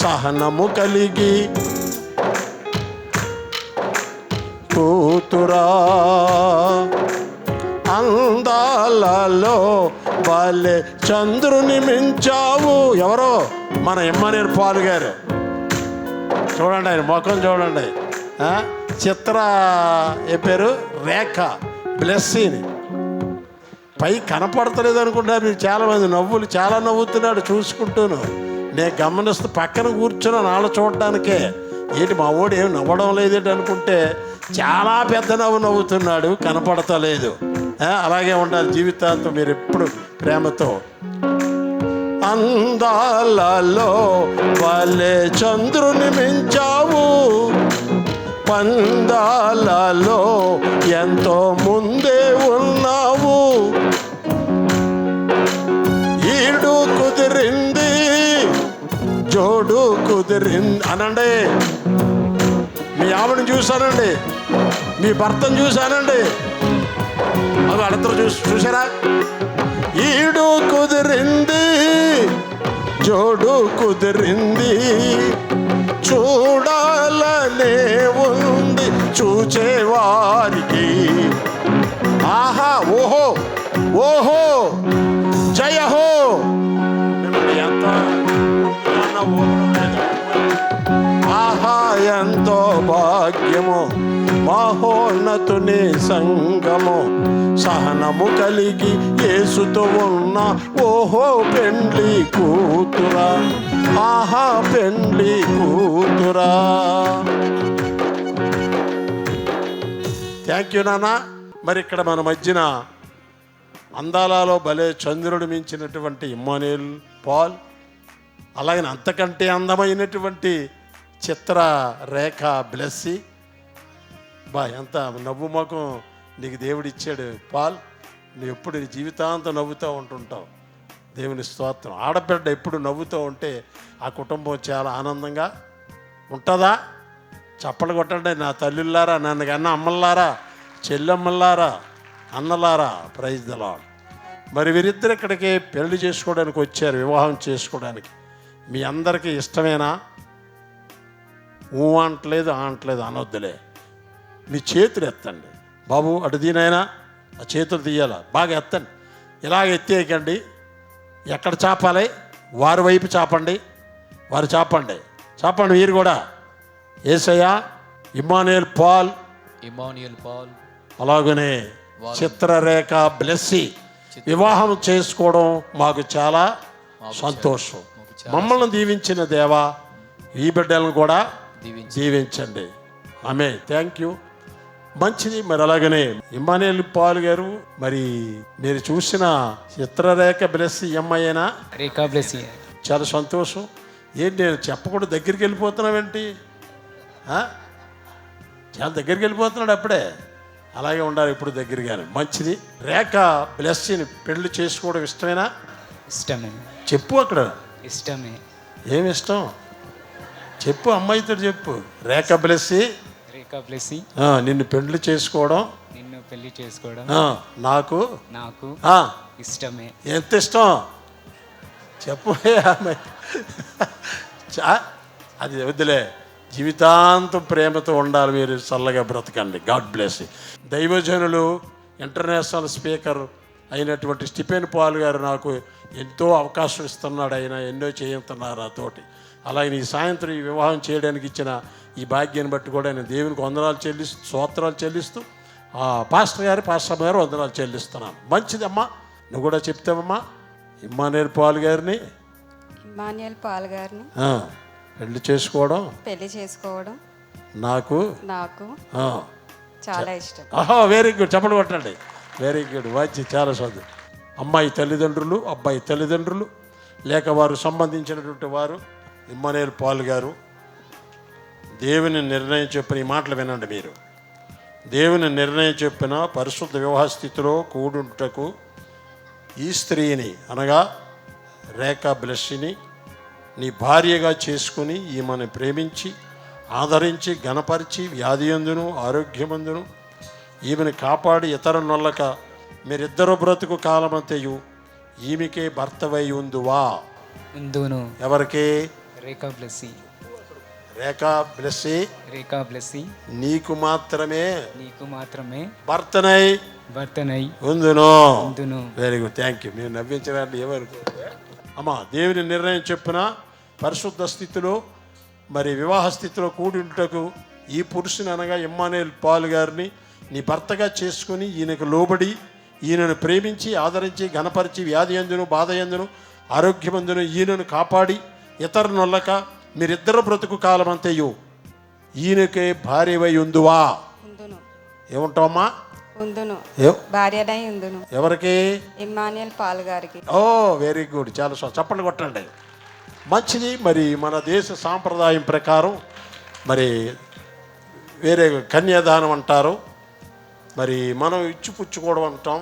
సహనము కలిగి కూతురా, అందాలలో వాళ్ళే చంద్రుని మించావు. ఎవరో మన ఇమ్మాన్యుయల్ పాల్ గారు. చూడండి ఆయన ముఖం చూడండి. చిత్ర ఏ పేరు, రేఖ బ్లెస్సీని. పై కనపడతలేదు అనుకుంటా. మీరు చాలామంది నవ్వులు చాలా నవ్వుతున్నాడు చూసుకుంటూను. నేను గమనిస్తూ పక్కన కూర్చున్నాను వాళ్ళ చూడడానికే. ఏంటి మా ఓడు ఏమి నవ్వడం లేదేంటి అనుకుంటే చాలా పెద్ద నవ్వుతున్నాడు, కనపడతలేదు. అలాగే ఉండాలి జీవితాంతం మీరు ఎప్పుడు ప్రేమతో. అందాలలో వాళ్ళే చంద్రుని మించావు, పందాలలో ఎంతో ముందే ఉన్నావు. ఈడు కుదిరింది, జోడు కుదిరింది అనండి. మీ ఆవిడని చూశానండి, మీ భర్తను చూశానండి. అవి వాళ్ళిద్దరు చూసారా? ఈడు కుదిరింది, జోడు కుదిరింది, చూడాలనే ఉంది చూచేవారికి. ఆహా, ఓహో, ఓహో, జయహో. ఎంత ఆహా ఎంతో భాగ్యము, మహోన్నతుని సంగము, సహనము కలిగి యేసుతో ఉన్న ఓహో పెండ్లి కూతురా. ఆహా పెండ్లి కూతురా. థ్యాంక్ యూ నాన్న. మరి ఇక్కడ మన మధ్యన అందాలలో భలే చంద్రుడు మించినటువంటి ఇమ్మానుయేల్ పాల్, అలాగే అంతకంటే అందమైనటువంటి చిత్ర రేఖ బ్లెస్సీ. ఎంత నవ్వు ముఖం నీకు దేవుడు ఇచ్చాడు పాల్. నువ్వు ఎప్పుడు నీ జీవితాంతం నవ్వుతూ ఉంటుంటావు. దేవుని స్తోత్రం. ఆడబిడ్డ ఎప్పుడు నవ్వుతూ ఉంటే ఆ కుటుంబం చాలా ఆనందంగా ఉంటుందా? చప్పలు కొట్టండి నా తల్లులారా, నన్ను అమ్మలారా, చెల్లెమ్మలారా, అన్నలారా. Praise the Lord. మరి వీరిద్దరు ఇక్కడికి పెళ్లి చేసుకోవడానికి వచ్చారు, వివాహం చేసుకోవడానికి. మీ అందరికీ ఇష్టమేనా? ఊ అంటలేదు అనొద్దులే. మీ చేతులు ఎత్తండి బాబు. అటు దీనైనా ఆ చేతులు తీయాలా, బాగా ఎత్తండి. ఇలాగ ఎత్తేయకండి. ఎక్కడ చాపాలి? వారి వైపు చాపండి. వారు చాపండి మీరు కూడా. యేసయ్య, ఇమ్మానుయేల్ పాల్, అలాగనే చిత్రరేఖ బ్లెస్సీ వివాహం చేసుకోవడం మాకు చాలా సంతోషం. మమ్మల్ని దీవించిన దేవా, ఈ బిడ్డలను కూడా దీవించండి. ఆమె థ్యాంక్ యూ. మంచిది. మరి అలాగనే ఇమ్మానుయేల్ పాల్ గారు, మరి మీరు చూసిన చిత్రరేఖ బ్లెస్సీ అమ్మాయినా? రేఖా బ్లెస్సీ. చాలా సంతోషం. ఏంటి నేను చెప్పకుండా దగ్గరికి వెళ్ళిపోతున్నావేంటి? చాలా దగ్గరికి వెళ్ళిపోతున్నాడు అప్పుడే. అలాగే ఉండాలి ఇప్పుడు దగ్గరగానే. మంచిది. రేఖ బ్లెస్సీని పెళ్లి చేసుకోవడం ఇష్టమేనా? ఇష్టమే. చెప్పు అక్కడ. ఇష్టమే. ఏమి ఇష్టం చెప్పు, అమ్మాయితో చెప్పు. రేఖ బ్లెస్సీ నిన్ను పెళ్లి చేసుకోవడం నాకు ఇష్టమే. ఎంత ఇష్టం చెప్పు. అది వద్దులే, జీవితాంతం ప్రేమతో ఉండాలి. మీరు చల్లగా బ్రతకండి. God bless. దైవజనులు ఇంటర్నేషనల్ స్పీకర్ అయినటువంటి స్టీఫెన్ పాల్ గారు నాకు ఎంతో అవకాశం ఇస్తున్నాడు. ఆయన ఎన్నో చేయుతున్నారు నాతోటి. అలాగే ఈ సాయంత్రం ఈ వివాహం చేయడానికి ఇచ్చిన ఈ భాగ్యాన్ని బట్టి కూడా నేను దేవునికి వందనాలు స్తోత్రాలు చెల్లిస్తూ పాస్టర్ గారు వందనాలు చెల్లిస్తున్నాను. మంచిదమ్మా. నువ్వు కూడా చెప్తావమ్మా. ఇమ్మానుయేల్ పాల్ గారిని పెళ్లి చేసుకోవడం నాకు చాలా ఇష్టం. Very good. చెప్పండి కొట్టండి. Very good. మంచి. చాలా చదువు. అమ్మాయి తల్లిదండ్రులు, అబ్బాయి తల్లిదండ్రులు, లేక వారు సంబంధించినటువంటి వారు ఇమ్మానుయేల్ పాల్ గారు దేవుని నిర్ణయం చెప్పిన ఈ మాటలు వినండి మీరు. దేవుని నిర్ణయం చెప్పిన పరిశుద్ధ వివాహ స్థితిలో కూడుటకు ఈ స్త్రీని అనగా రేఖా బ్లెస్సీని నీ భార్యగా చేసుకుని ఈమెను ప్రేమించి ఆదరించి ఘనపరిచి వ్యాధియందును ఆరోగ్యమందును ఈమెను కాపాడి ఇతర నొల్లక మీరిద్దరు బ్రతుకు కాలమంతయు ఈమెకే భర్తవై ఉందువా? ఎవరికి? రేఖా బ్లెస్సీ. రేఖా బ్లెస్సీ నీకు మాత్రమే భర్తనై ఉందును. Very good. Thank you. మీరు నవ్వించడానికి ఏమనుకో అమ్మా. దేవుని నిర్ణయం చెప్పిన పరిశుద్ధ స్థితిలో మరి వివాహ స్థితిలో కూడింటకు ఈ పురుషుని అనగా ఇమ్మానుయేల్ పాల్ గారిని నీ భర్తగా చేసుకుని ఈయనకు లోబడి ఈయనను ప్రేమించి ఆదరించి ఘనపరిచి వ్యాధి ఎందును బాధ ఎందును ఆరోగ్యమందును ఈయనను కాపాడి ఇతర నొల్లక మీరిద్దరు బ్రతుకు కాలమంతయు ఈయనకే భార్యవై ఉందువా? ఏముంటావమ్మా? ఎవరికి? ఇమ్మానుయేల్ పాల్ గారికి. Very good. చాలా చప్పట్లు కొట్టండి. మంచిది. మరి మన దేశ సాంప్రదాయం ప్రకారం మరి వేరే కన్యాదానం అంటారు. మరి మనం ఇచ్చిపుచ్చుకోవడం అంటాం.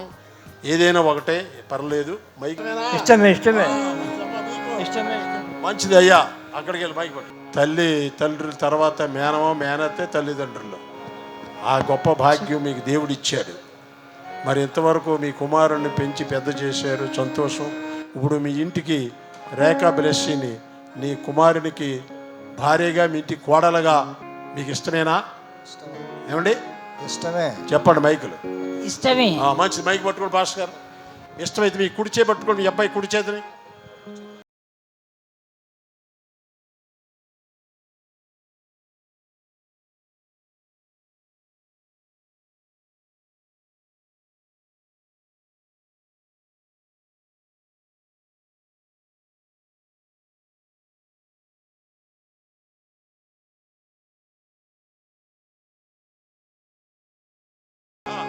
ఏదైనా ఒకటే పర్లేదు. ఇష్టమే. మంచిది అయ్యా. అక్కడికి వెళ్ళి మైక్ పట్టు. తండ్రుల తర్వాత మేనత్తే తల్లిదండ్రులు. ఆ గొప్ప భాగ్యం మీకు దేవుడు ఇచ్చాడు. మరి ఇంతవరకు మీ కుమారుణ్ణి పెంచి పెద్ద చేశారు. సంతోషం. ఇప్పుడు మీ ఇంటికి రేఖా బ్లెస్సీని నీ కుమారునికి భార్యగా, మీ ఇంటికి కోడలుగా మీకు ఇష్టమేనా? ఏమండి? ఇష్టమే. చెప్పండి మైకులు. ఇష్టమే. మంచిది. మైక్ పట్టుకోండి పాస్టర్ గారు. ఇష్టమైతే మీ కుడి చేయి పట్టుకోండి. మీ అబ్బాయి కుడి చేతిని.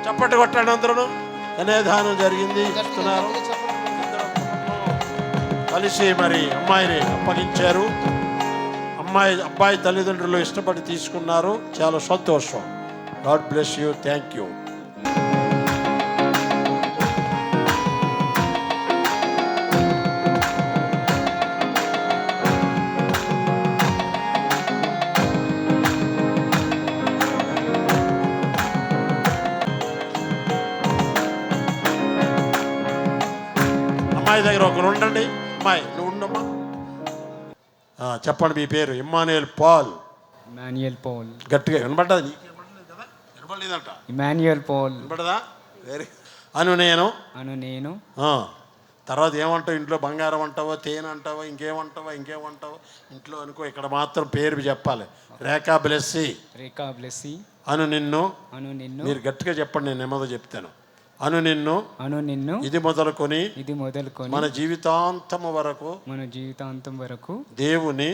చప్పటి కొట్టండి అందరూ. కన్యాదానం జరిగింది, ఇస్తున్నారు. కలిసి మరి అమ్మాయిని అప్పగించారు. అబ్బాయి తల్లిదండ్రులు ఇష్టపడి తీసుకున్నారు. చాలా సంతోషం. God bless you. Thank you. అమ్మాయి దగ్గర ఒకరు ఉండండి. అమ్మాయి నువ్వు ఉండమ్మా. చెప్పండి మీ పేరు. ఇమ్మాన్యుయల్ పాల్. ఇమాన్యుయల్ పాల్. గట్టిగా వినబడ్డది. నీకేమనలేదు కదా? వినబడలేదంట. ఇమాన్యుయల్ పాల్. వినబడదా? వెరీ. నేను తర్వాత ఏమంటావు? ఇంట్లో బంగారం అంటావో, తేనె అంటావో, ఇంకేమంటావో ఇంట్లో అనుకో. ఇక్కడ మాత్రం పేరు చెప్పాలి. రేఖా బ్లెస్సీ. రేఖా బ్లెస్సీ. నిన్ను. మీరు గట్టిగా చెప్పండి, నేను నెమ్మది చెప్తాను. నిన్ను ఇది మొదలుకొని మన జీవితాంతము వరకు దేవుని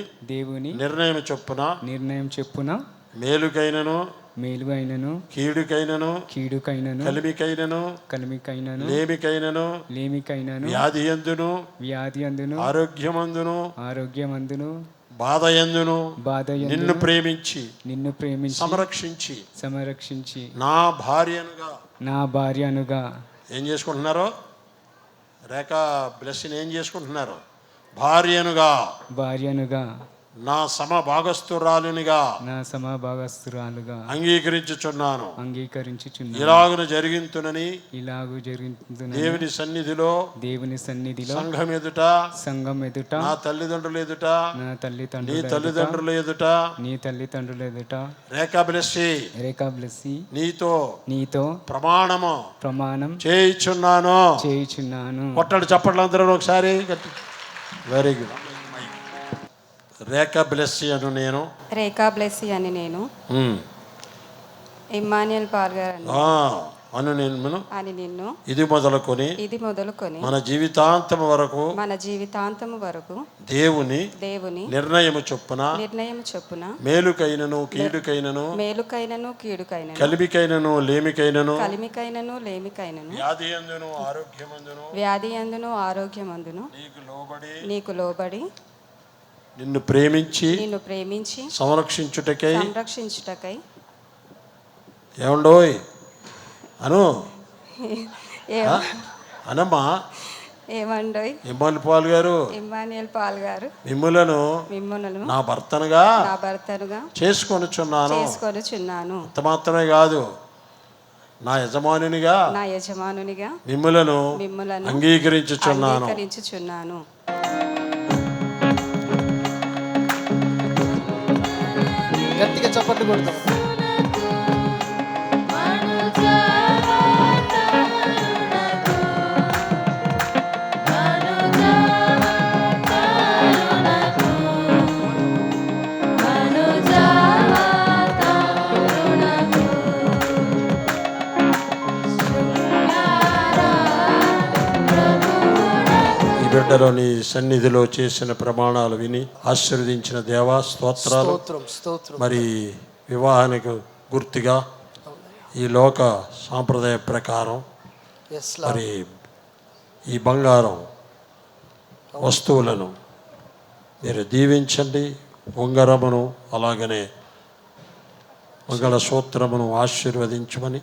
నిర్ణయం చొప్పున మేలుకైనను కీడుకైనను కలిమికైనను లేమికైనను వ్యాధి యందును ఆరోగ్యమందును బాధయందును నిన్ను ప్రేమించి సంరక్షించి నా భార్యనుగా ఏం చేసుకుంటున్నారు? రేఖా బ్లెస్సింగ్ ఏం చేసుకుంటున్నారు? భార్యనుగా నా సమభాగస్తురాలునిగా అంగీకరించుచున్నాను. ఇలాగున జరిగింతునని దేవుని సన్నిధిలో సంఘం ఎదుట నా తల్లిదండ్రుల ఎదుట నీ తల్లిదండ్రుల ఎదుట రేఖా బ్లెస్సీ నీతో ప్రమాణం చేయుచున్నాను. కొట్టండి చప్పట్లు అందరూ ఒకసారి. Very good. రేఖా బ్లెస్సీ అని నేను ఇమ్మాన్యుయల్ పాల్ గారు అని నిన్ను ఇది మొదలుకొని మన జీవితాంతము వరకు దేవుని నిర్ణయము చొప్పున మేలుకైనను కీడుకైనను కలిమికైనను లేమికైనను వ్యాధియందును ఆరోగ్యమందును నీకు లోబడి నిన్ను ప్రేమించి సంరక్షించుటకై ఏమండోయ్ అనమ్మా ఇమ్మాన్యుయల్ పాల్ గారు మిమ్ములను నా భర్తనుగా చేసుకొనుచున్నాను. అంత మాత్రమే కాదు, నా యజమానునిగా మిమ్ములను అంగీకరించుచున్నాను. గట్టిగా చప్పట్లు కొడతాం. బిడ్డలో నీ సన్నిధిలో చేసిన ప్రమాణాలు విని ఆశీర్వదించిన దేవా స్తోత్రాలు. మరి వివాహానికి గుర్తుగా ఈ లోక సాంప్రదాయ ప్రకారం మరి ఈ బంగారం వస్తువులను మీరు దీవించండి. ఉంగరమును అలాగనే మంగళసూత్రమును ఆశీర్వదించమని,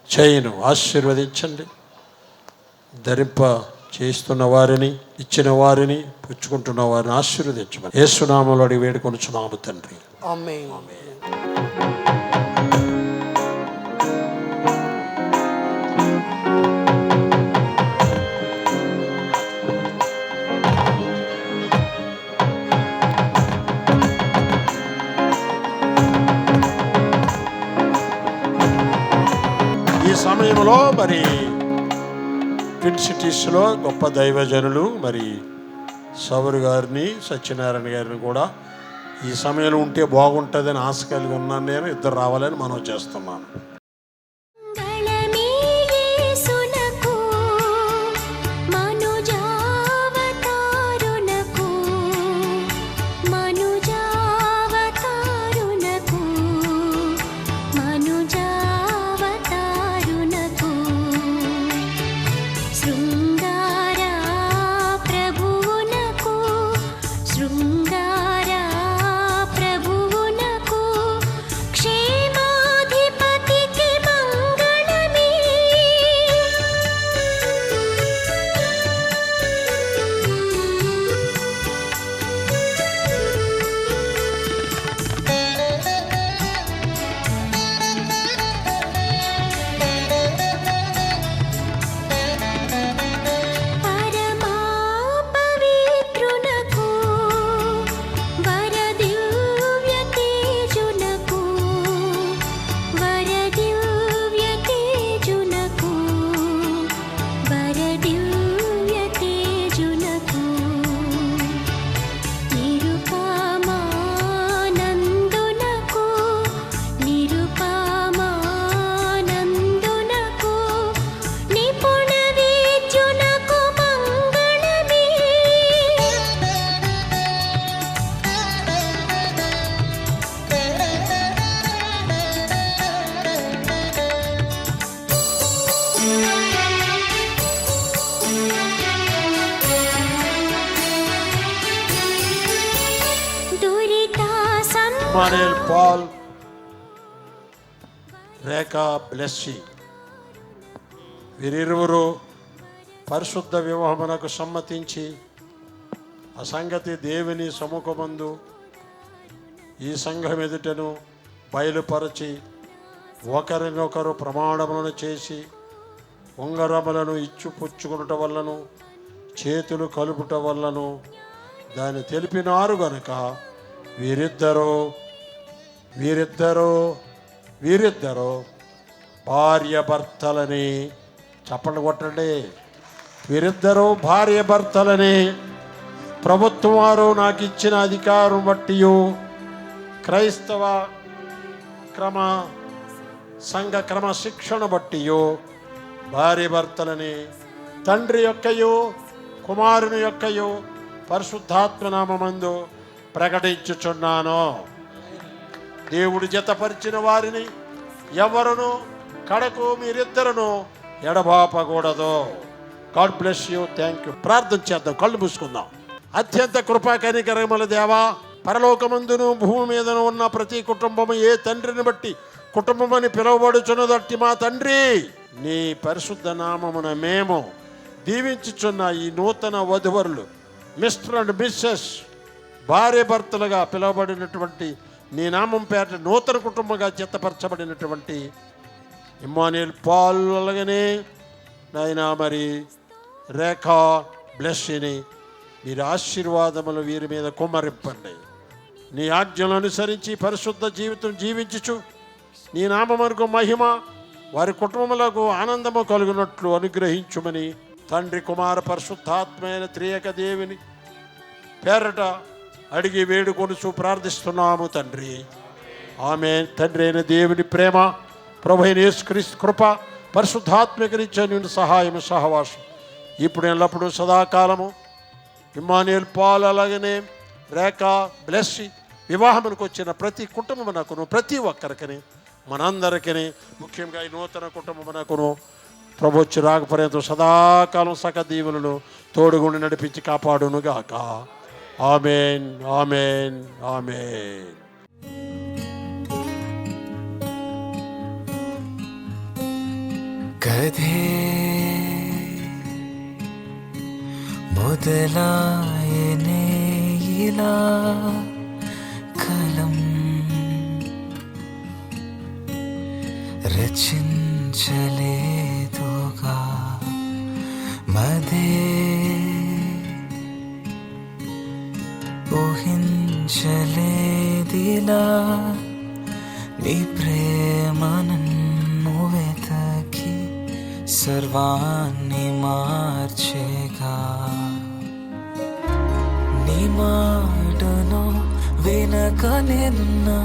చైను ఆశీర్వదించండి. ధరింప చేస్తున్న వారిని, ఇచ్చిన వారిని, పుచ్చుకుంటున్న వారిని ఆశీర్వదించమని యేసునామములో అడిగి వేడుకొనుచున్నాము తండ్రి. ఆమేన్. ఈ సమయంలో మరి ట్విన్ సిటీస్లో గొప్ప దైవజనులు మరి సౌరు గారిని, సత్యనారాయణ గారిని కూడా ఈ సమయంలో ఉంటే బాగుంటుందని ఆశ కలిగి ఉన్నాను. నేను ఇద్దరు రావాలని మనం చేస్తున్నాను. ఇమ్మానుయేల్ పాల్, రేఖా బ్లెస్సీ వీరిరువురు పరిశుద్ధ వివాహమునకు సమ్మతించి ఆ సంగతి దేవుని సముఖమందు ఈ సంఘం ఎదుటను బయలుపరచి ఒకరినొకరు ప్రమాణములను చేసి ఉంగరములను ఇచ్చిపుచ్చుకునుట వల్లను చేతులు కలుపుట వల్లను దాన్ని తెలిపినారు గనుక వీరిద్దరూ భార్య భర్తలని చప్పట్లు కొట్టండి. వీరిద్దరూ భార్య భర్తలని ప్రభుత్వం వారు నాకు ఇచ్చిన అధికారం బట్టి క్రైస్తవ సంఘ క్రమశిక్షణ బట్టి భార్య భర్తలని తండ్రి యొక్కయు కుమారుని యొక్కయు పరిశుద్ధాత్మ నామమందు ప్రకటించుచున్నాను. దేవుడు జతపరిచిన వారిని ఎవరును కడకు మీరిద్దరును ఎడబాపకూడదు. God bless you. Thank you. ప్రార్థన చేద్దాం, కళ్ళు మూసుకుందాం. అత్యంత కృపా కనికరముల దేవా, పరలోకమందును భూమి మీదను ఉన్న ప్రతి కుటుంబము ఏ తండ్రిని బట్టి కుటుంబమని పిలువబడుచున్నదట్టి మా తండ్రి, నీ పరిశుద్ధ నామమున మేము దీవించుచున్న ఈ నూతన వధువరులు మిస్టర్ అండ్ మిస్సెస్ భార్య భర్తలుగా పిలువబడినటువంటి నీ నామం పేట నూతన కుటుంబంగా చిత్తపరచబడినటువంటి ఇమ్మానుయేల్ పాల్, అలాగనే నాయన మరి రేఖా బ్లెస్సీని మీరు ఆశీర్వాదములు వీరి మీద కుమ్మరింపండి. నీ ఆజ్ఞలను అనుసరించి పరిశుద్ధ జీవితం జీవించుచు నీ నామమునకు మహిమ వారి కుటుంబములకు ఆనందము కలుగునట్లు అనుగ్రహించుమని తండ్రి కుమార పరిశుద్ధాత్మైన త్రియక దేవుని పేరట అడిగి వేడుకొనుచు ప్రార్థిస్తున్నాము తండ్రి. ఆమేన్. తండ్రి అయిన దేవుని ప్రేమ, ప్రభు అయిన యేసుక్రీస్తు కృప, పరిశుద్ధాత్మకనిచ్చే నిన్ను సహాయము సహవాసం ఇప్పుడు ఎల్లప్పుడూ సదాకాలము ఇమ్మానుయేల్ పాల్, అలాగనే రేఖా బ్లెస్సీ వివాహమునకు వచ్చిన ప్రతి కుటుంబమునకును ప్రతి ఒక్కరికని మనందరికీ ముఖ్యంగా ఈ నూతన కుటుంబమునకును ప్రభు వచ్చి రాకపోయేంత సదాకాలం సక దీవులను తోడుగుండి నడిపించి కాపాడునుగాక. ఆమేన్, ఆమేన్, ఆమేన్. కథే మొదలాయనే ఇలా కలం రచించలేదుగా మదే ఊహించలేదిలా నీ ప్రేమ నన్ను వెతకి సర్వాన్ని మార్చేగా నీ మాటను వినక నిన్నా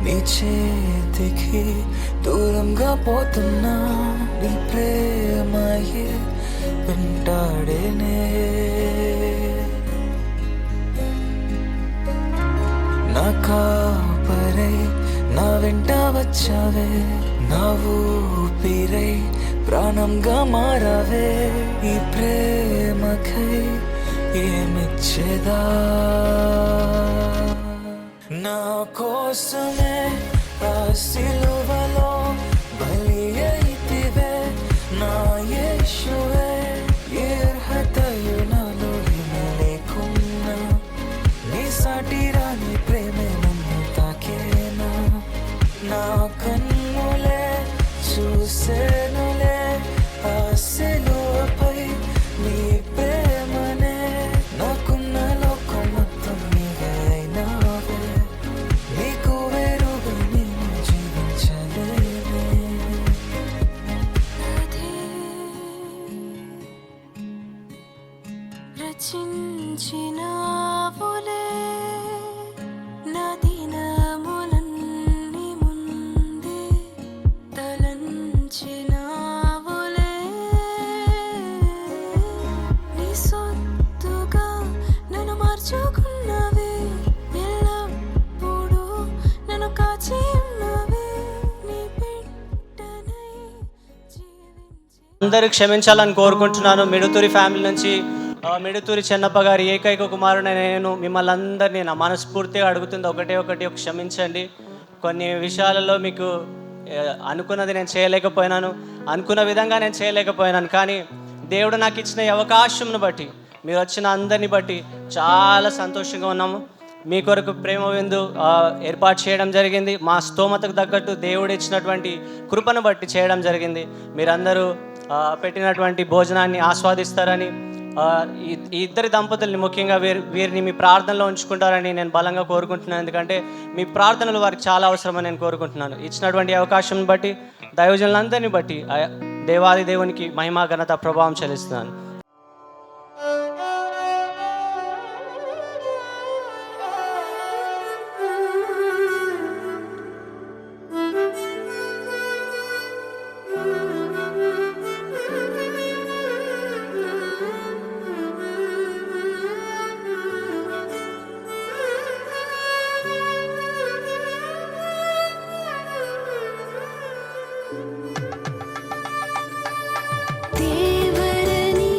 నీ చేతికి దూరంగా పోతున్నా నీ ప్రేమయే వెంటాడేనే నా కాపరై నా వెంట వచ్చావే నా ఊపిరై ప్రాణంగా మారావే ఈ ప్రేమకై ఏమిచ్చేదా నా కోసమే ఆ సిలువలో బలి అయితివే నా యేషువే ఏ అర్హతయు నాలో లేకున్నా నీ సాటి రాని ప్రేమే నన్ను తాకేనా నా కన్నులే చూసేనులే ఆ సిలువపై నీ ప్రేమనే నాకున్న లోకం మొత్తం నీవే అయినావే నీకు వేరుగా నేను జీవించలేనే రచించినావులే నా దినములన్నీ ముందే తలంచినావులే నీ సొత్తుగా నన్ను మార్చుకున్నావే ఎల్లప్పుడూ నన్ను కాచి ఉన్నావే నీ బిడ్డనై జీవించే అందరూ క్షమించాలని కోరుకుంటున్నాను. మిడుతూరి ఫ్యామిలీ నుంచి మిడుతూరి చెన్నప్ప గారి ఏకైక కుమారుడైన నేను మిమ్మల్ని అందరినీ నా మనస్ఫూర్తిగా అడుగుతుంది ఒకటి క్షమించండి. కొన్ని విషయాలలో మీకు అనుకున్నది నేను చేయలేకపోయినాను, అనుకున్న విధంగా నేను చేయలేకపోయినాను. కానీ దేవుడు నాకు ఇచ్చిన ఈ అవకాశంను బట్టి, మీరు వచ్చిన అందరిని బట్టి చాలా సంతోషంగా ఉన్నాము. మీ కొరకు ప్రేమ విందు ఏర్పాటు చేయడం జరిగింది. మా స్తోమతకు తగ్గట్టు దేవుడు ఇచ్చినటువంటి కృపను బట్టి చేయడం జరిగింది. మీరందరూ పెట్టినటువంటి భోజనాన్ని ఆస్వాదిస్తారని, ఈ ఇద్దరి దంపతుల్ని ముఖ్యంగా వీరిని మీ ప్రార్థనలో ఉంచుకుంటారని నేను బలంగా కోరుకుంటున్నాను. ఎందుకంటే మీ ప్రార్థనలు వారికి చాలా అవసరమని నేను కోరుకుంటున్నాను. ఇచ్చినటువంటి అవకాశం బట్టి, దైవజనులందరినీ బట్టి దేవాది దేవునికి మహిమ ఘనత ప్రభావం చెల్లిస్తున్నాను. ದೇವರನಿ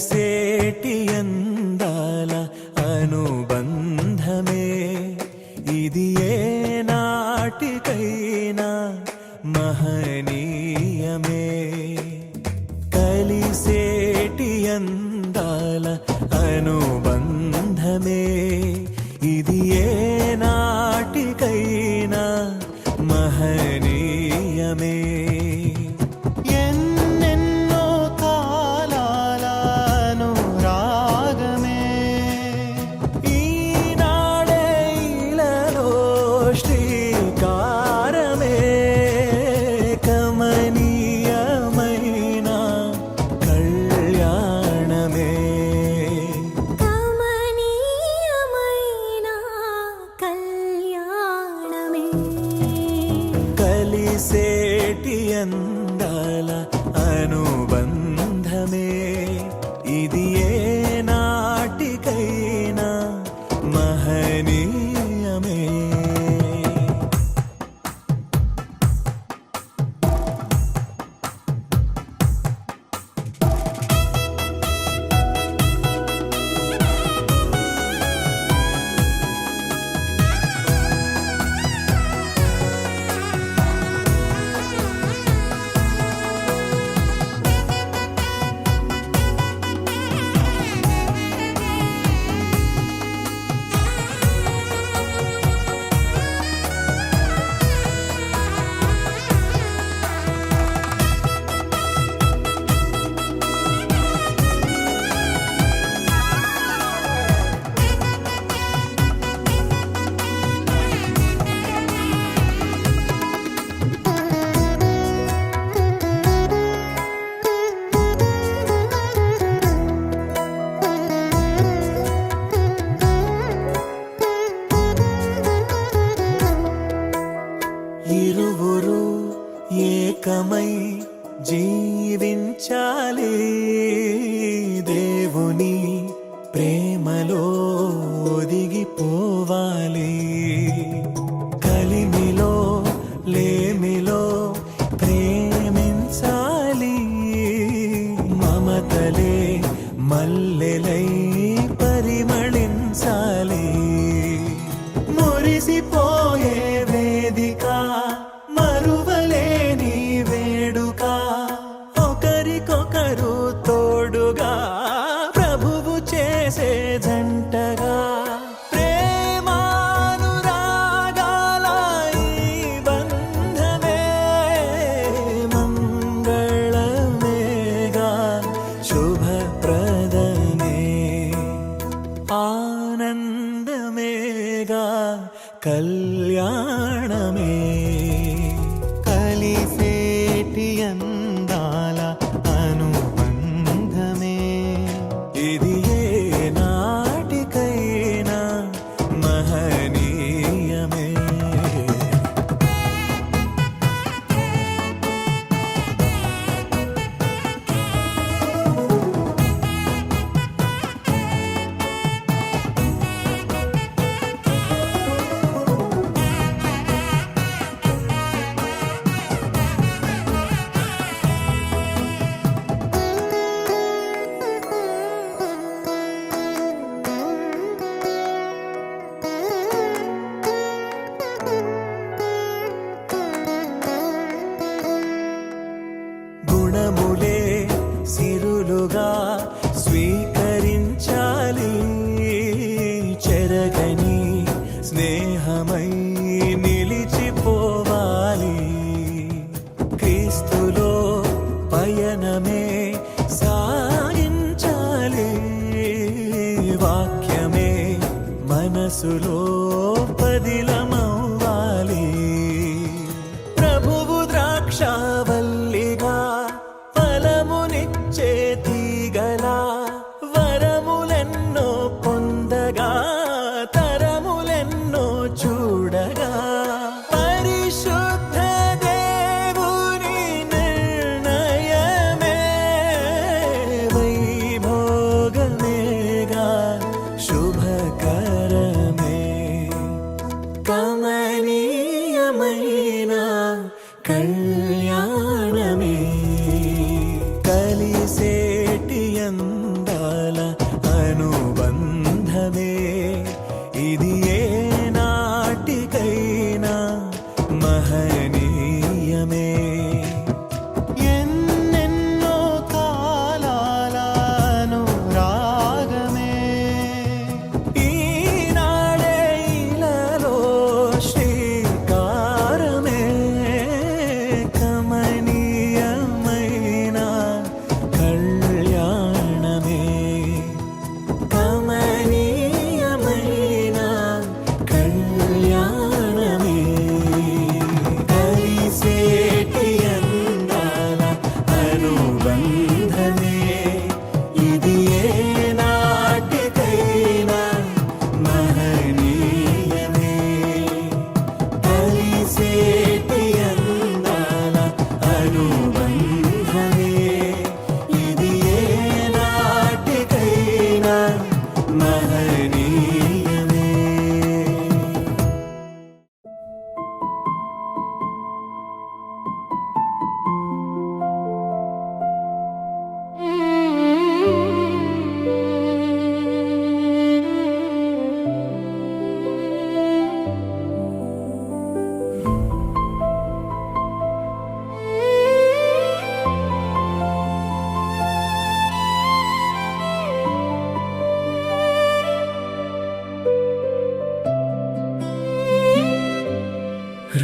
కలిసేటి అందాల అనుబంధమే ఇది ఏ నాటికైనా మహనీయమే కలిసేటి అందాల అనుబంధమే ఇది ఏ నాటికైనా మహనీయమే ఎన్నెన్నో కాలాల అనురాగమే ఈనాడే ఇలలో శ్రీకారమే కమనీయమైన కళ్యాణమే కమనీయమైన కళ్యాణమే కలిసేటి అందాల అనుబంధమే ఇది ఏ నాటికైనా మహనీయమే ఇరువురు ఏకమై జీవించాలి దేవుని ప్రేమలో ఒదిగిపోవాలి కలిమిలో లేమిలో ప్రేమించాలి మమతలే మల్లెలై పరిమళించాలి మురిసిపోయే వేదిక మరువలేని వేడుక ఒకరికొకరు తోడుగా ప్రభువు చేసే జంటగా ప్రేమానురాగాల ఈ బంధమే మంగళమేగా శుభప్రదమే ఆనందమేగా కళ్యాణమే కలిసేటి అందాల అనుబంధమే ఇది ఏ నాటికైనా మహనీయమే గుణములే సిరులుగా స్వీకరించాలి చెరగని స్నేహమై నిలిచిపోవాలి క్రీస్తులో పయనమే సాగించాలి వాక్యమే మనసులో పదిలమవ్వాలి ప్రభువు ద్రాక్షావల్లిగా ఫలమునిచ్చే తీగలా వరములెన్నో పొందగా తరములెన్నో చూడగా పరిశుద్ధ దేవుని నిర్ణయమే వైభోగమేగా శుభకరమే అనుబంధమే ఇది ఏ నాటికైనా మహనీయమే ఎన్నెన్నో కాలాల అనురాగమే ఈనాడే ఇలలో శ్రీకారమే కమనీయమైన కళ్యాణమే కమనీయమైన కళ్యాణమే కలిసేటి అందాల అనుబంధమే ఇది ఏ నాటికైనా మహనీయమే కలిసేటి అందాల అనుబంధమే ఇది ఏ నాటికైనా మహనీయమే.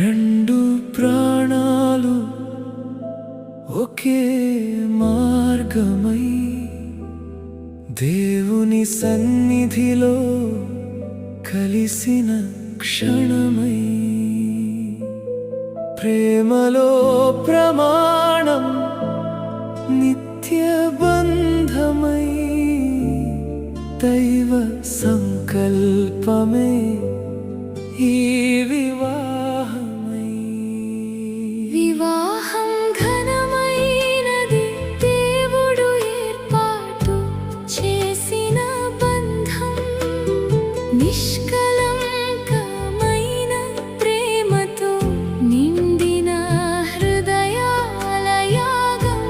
రెండు ప్రాణాలు ఒకే మార్గమై దేవుని సన్నిధిలో కలిసిన క్షణమై ప్రేమలో ప్రమాణం నిత్య బంధమై దైవ సంకల్పమే ఈ వివాహమై వివాహం ఘనమైనది దేవుడు ఏర్పాటు చేసిన బంధం నిష్కలంకమైన ప్రేమతో నిండిన హృదయాల యాగం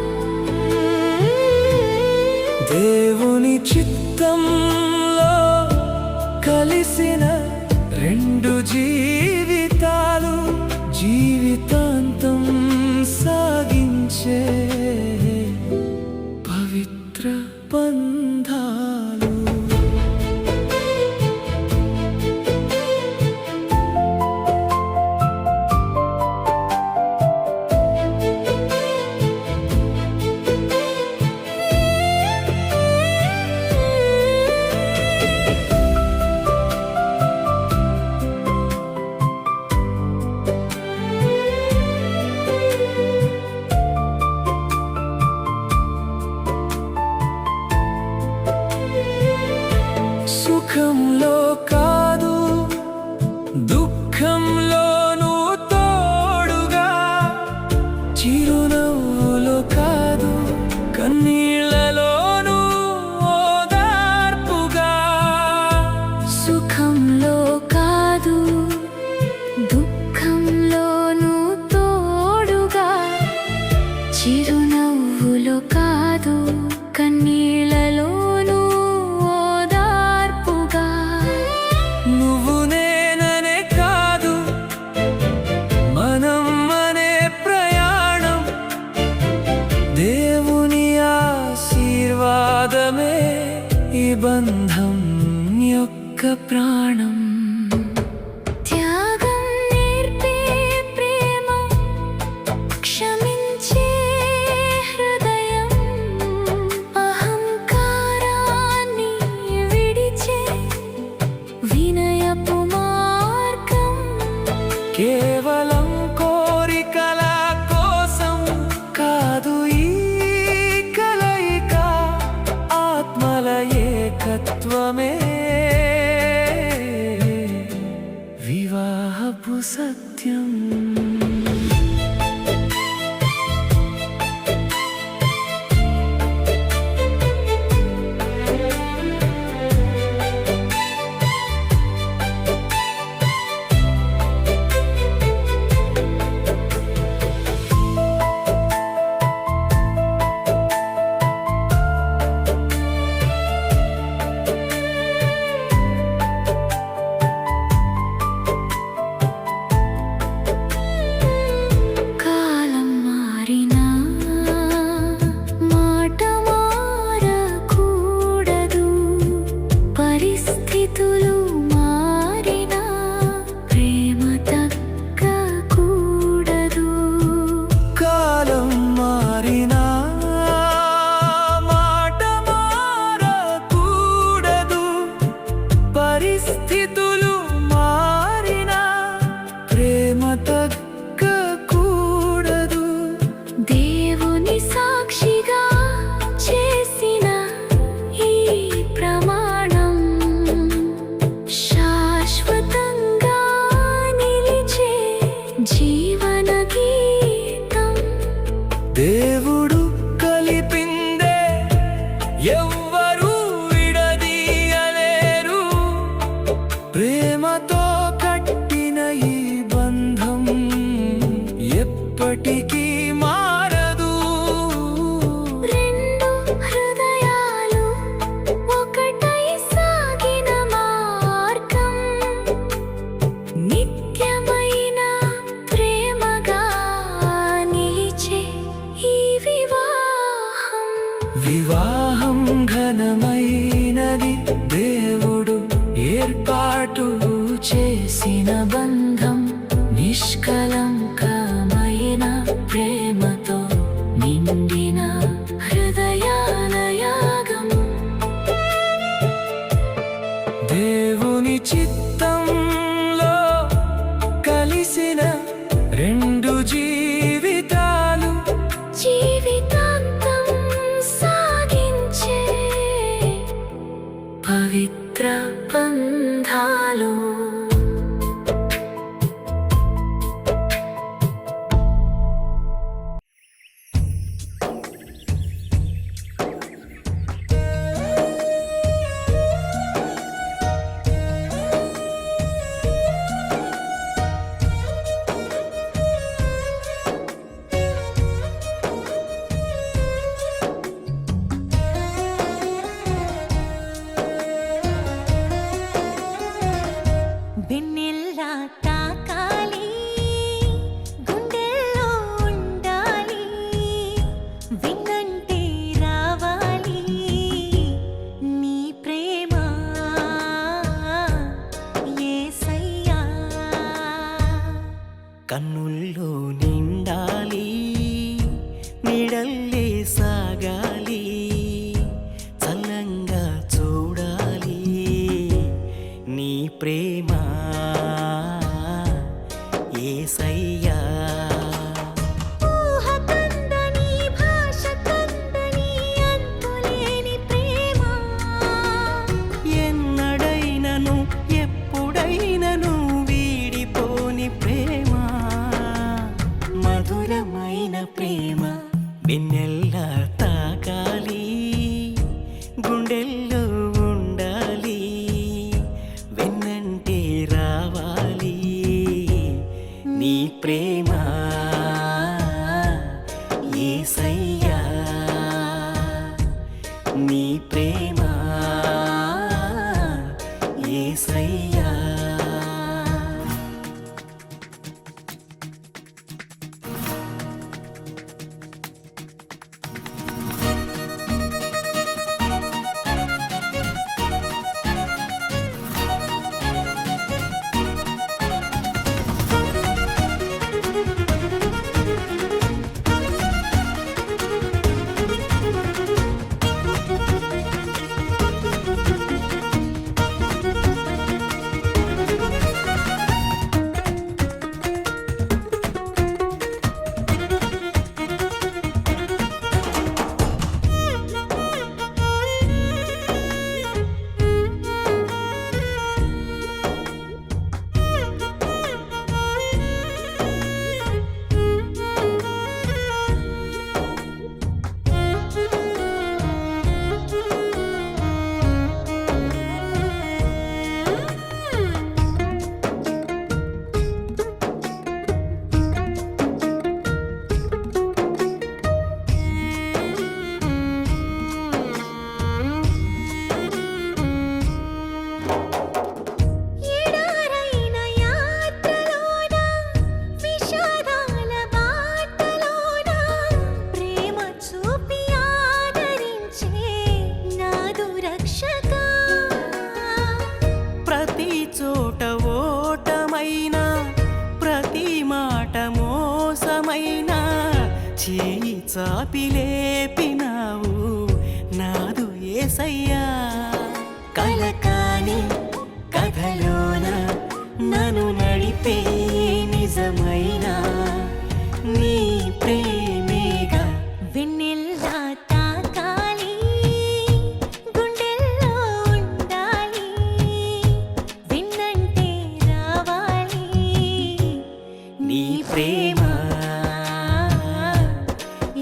దేవుని చిత్తంలో కలిసిన రెండు జీవితాలు జీవితాంతం సాగించే పవిత్ర బంధాలు సుఖంలో కాదు దుఃఖంలోనూ తోడుగా చిరునవ్వులో కాదు కన్నీళ్లలోనూ ఓదార్పుగా సుఖంలో కాదు దుఃఖంలోనూ తోడుగా చిరునవ్వులో కాదు కన్నీళ్లలోనూ ఓదార్పుగా నువ్వు నేననే కాదు మనం అనే ప్రయాణం దేవుని ఆశీర్వాదమే ఈ బంధం యొక్క ప్రాణం త్యాగం నేర్పే ప్రేమ క్షమించే హృదయం అహంకారాన్ని విడిచే వినయపు మార్గం కేవలం కోరికల కోసం కాదు ఈ కలయిక ఆత్మల ఏకత్వమే వివాహపు సత్యం ఘనమైనది దేవుడు ఏర్పాటు చేసిన బంధం నిష్కలంకమైన ప్రేమతో నిండిన హృదయాలయాగం దేవుని చిత్తంలో కలిసిన రెండు జీవితాలు జీవితాంతం సాగించే పవిత్ర బంధాలు వెన్నెల్లా తాకాలి గుండెల్లో ఉండాలి విన్నంటే రావాలి నీ ప్రేమ యేసయ్యా కన్నుల్లో నిండాలి నీడల్లే సాగాలి చల్లంగా చూడాలి నీ ప్రేమ యేసయ్యా ఊహ కందని భాష కందని అంతులేని ప్రేమ ఎన్నడైనను ఎప్పుడైనను వీడిపోని ప్రేమ మధురమైన ప్రేమ వెన్నెల్లా తాకాలి గుండెల్లో ఉండాలి వెన్నంటే రావాలి నీ ప్రేమ యేసయ్యా నీ ప్రేమ యేసయ్యా ఎడారైన యాత్రలోన విషాదాల బాటలోన ప్రేమ చూపి ఆదరించే నాదు రక్షకా ప్రతి చోట ఓటమైన ప్రతి మాట మోసమైన చేయి చాపి లేపినావు నాదు యేసయ్యా కలకాని కథలోన నన్ను నడిపే నిజమైన నీ ప్రేమేగా వెన్నెల్లా తాకాలి గుండెల్లో ఉండాలి విన్నంటే రావాలి నీ ప్రేమ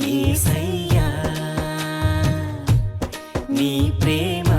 యేసయ్యా నీ ప్రేమ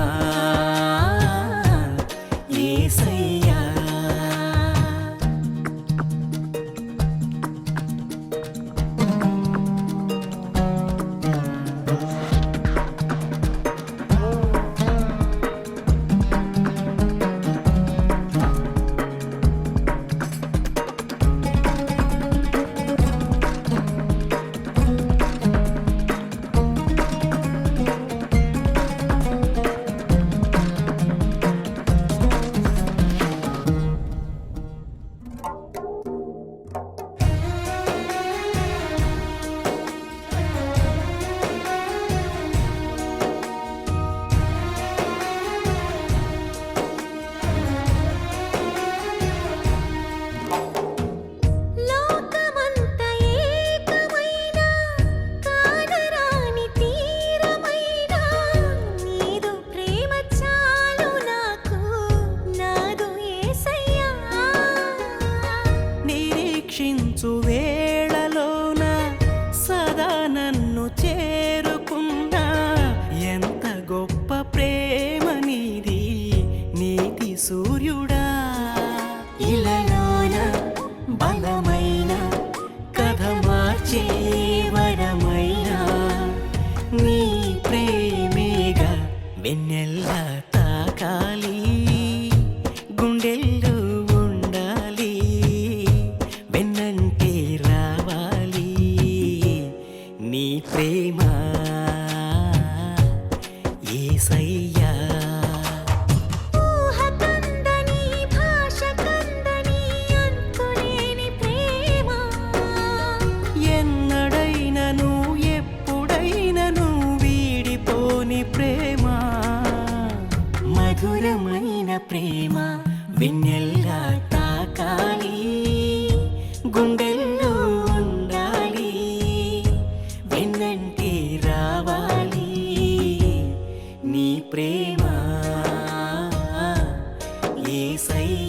వెన్నెల్లా తాకాలి, గుండెల్లో ఉండాలి, వెన్నంటే రావాలి నీ ప్రేమ యేసయ్యా. ఊహ కందని భాష కందని అంతులేని ప్రేమ, ఎన్నడైనను ఎప్పుడైనను వీడిపోని ప్రేమ, మధురమైన ప్రేమ వెన్నెల్లా తాకాలి, గుండెల్లో ఉండాలి, వెన్నంటే రావాలి నీ ప్రేమ యేసయ్యా.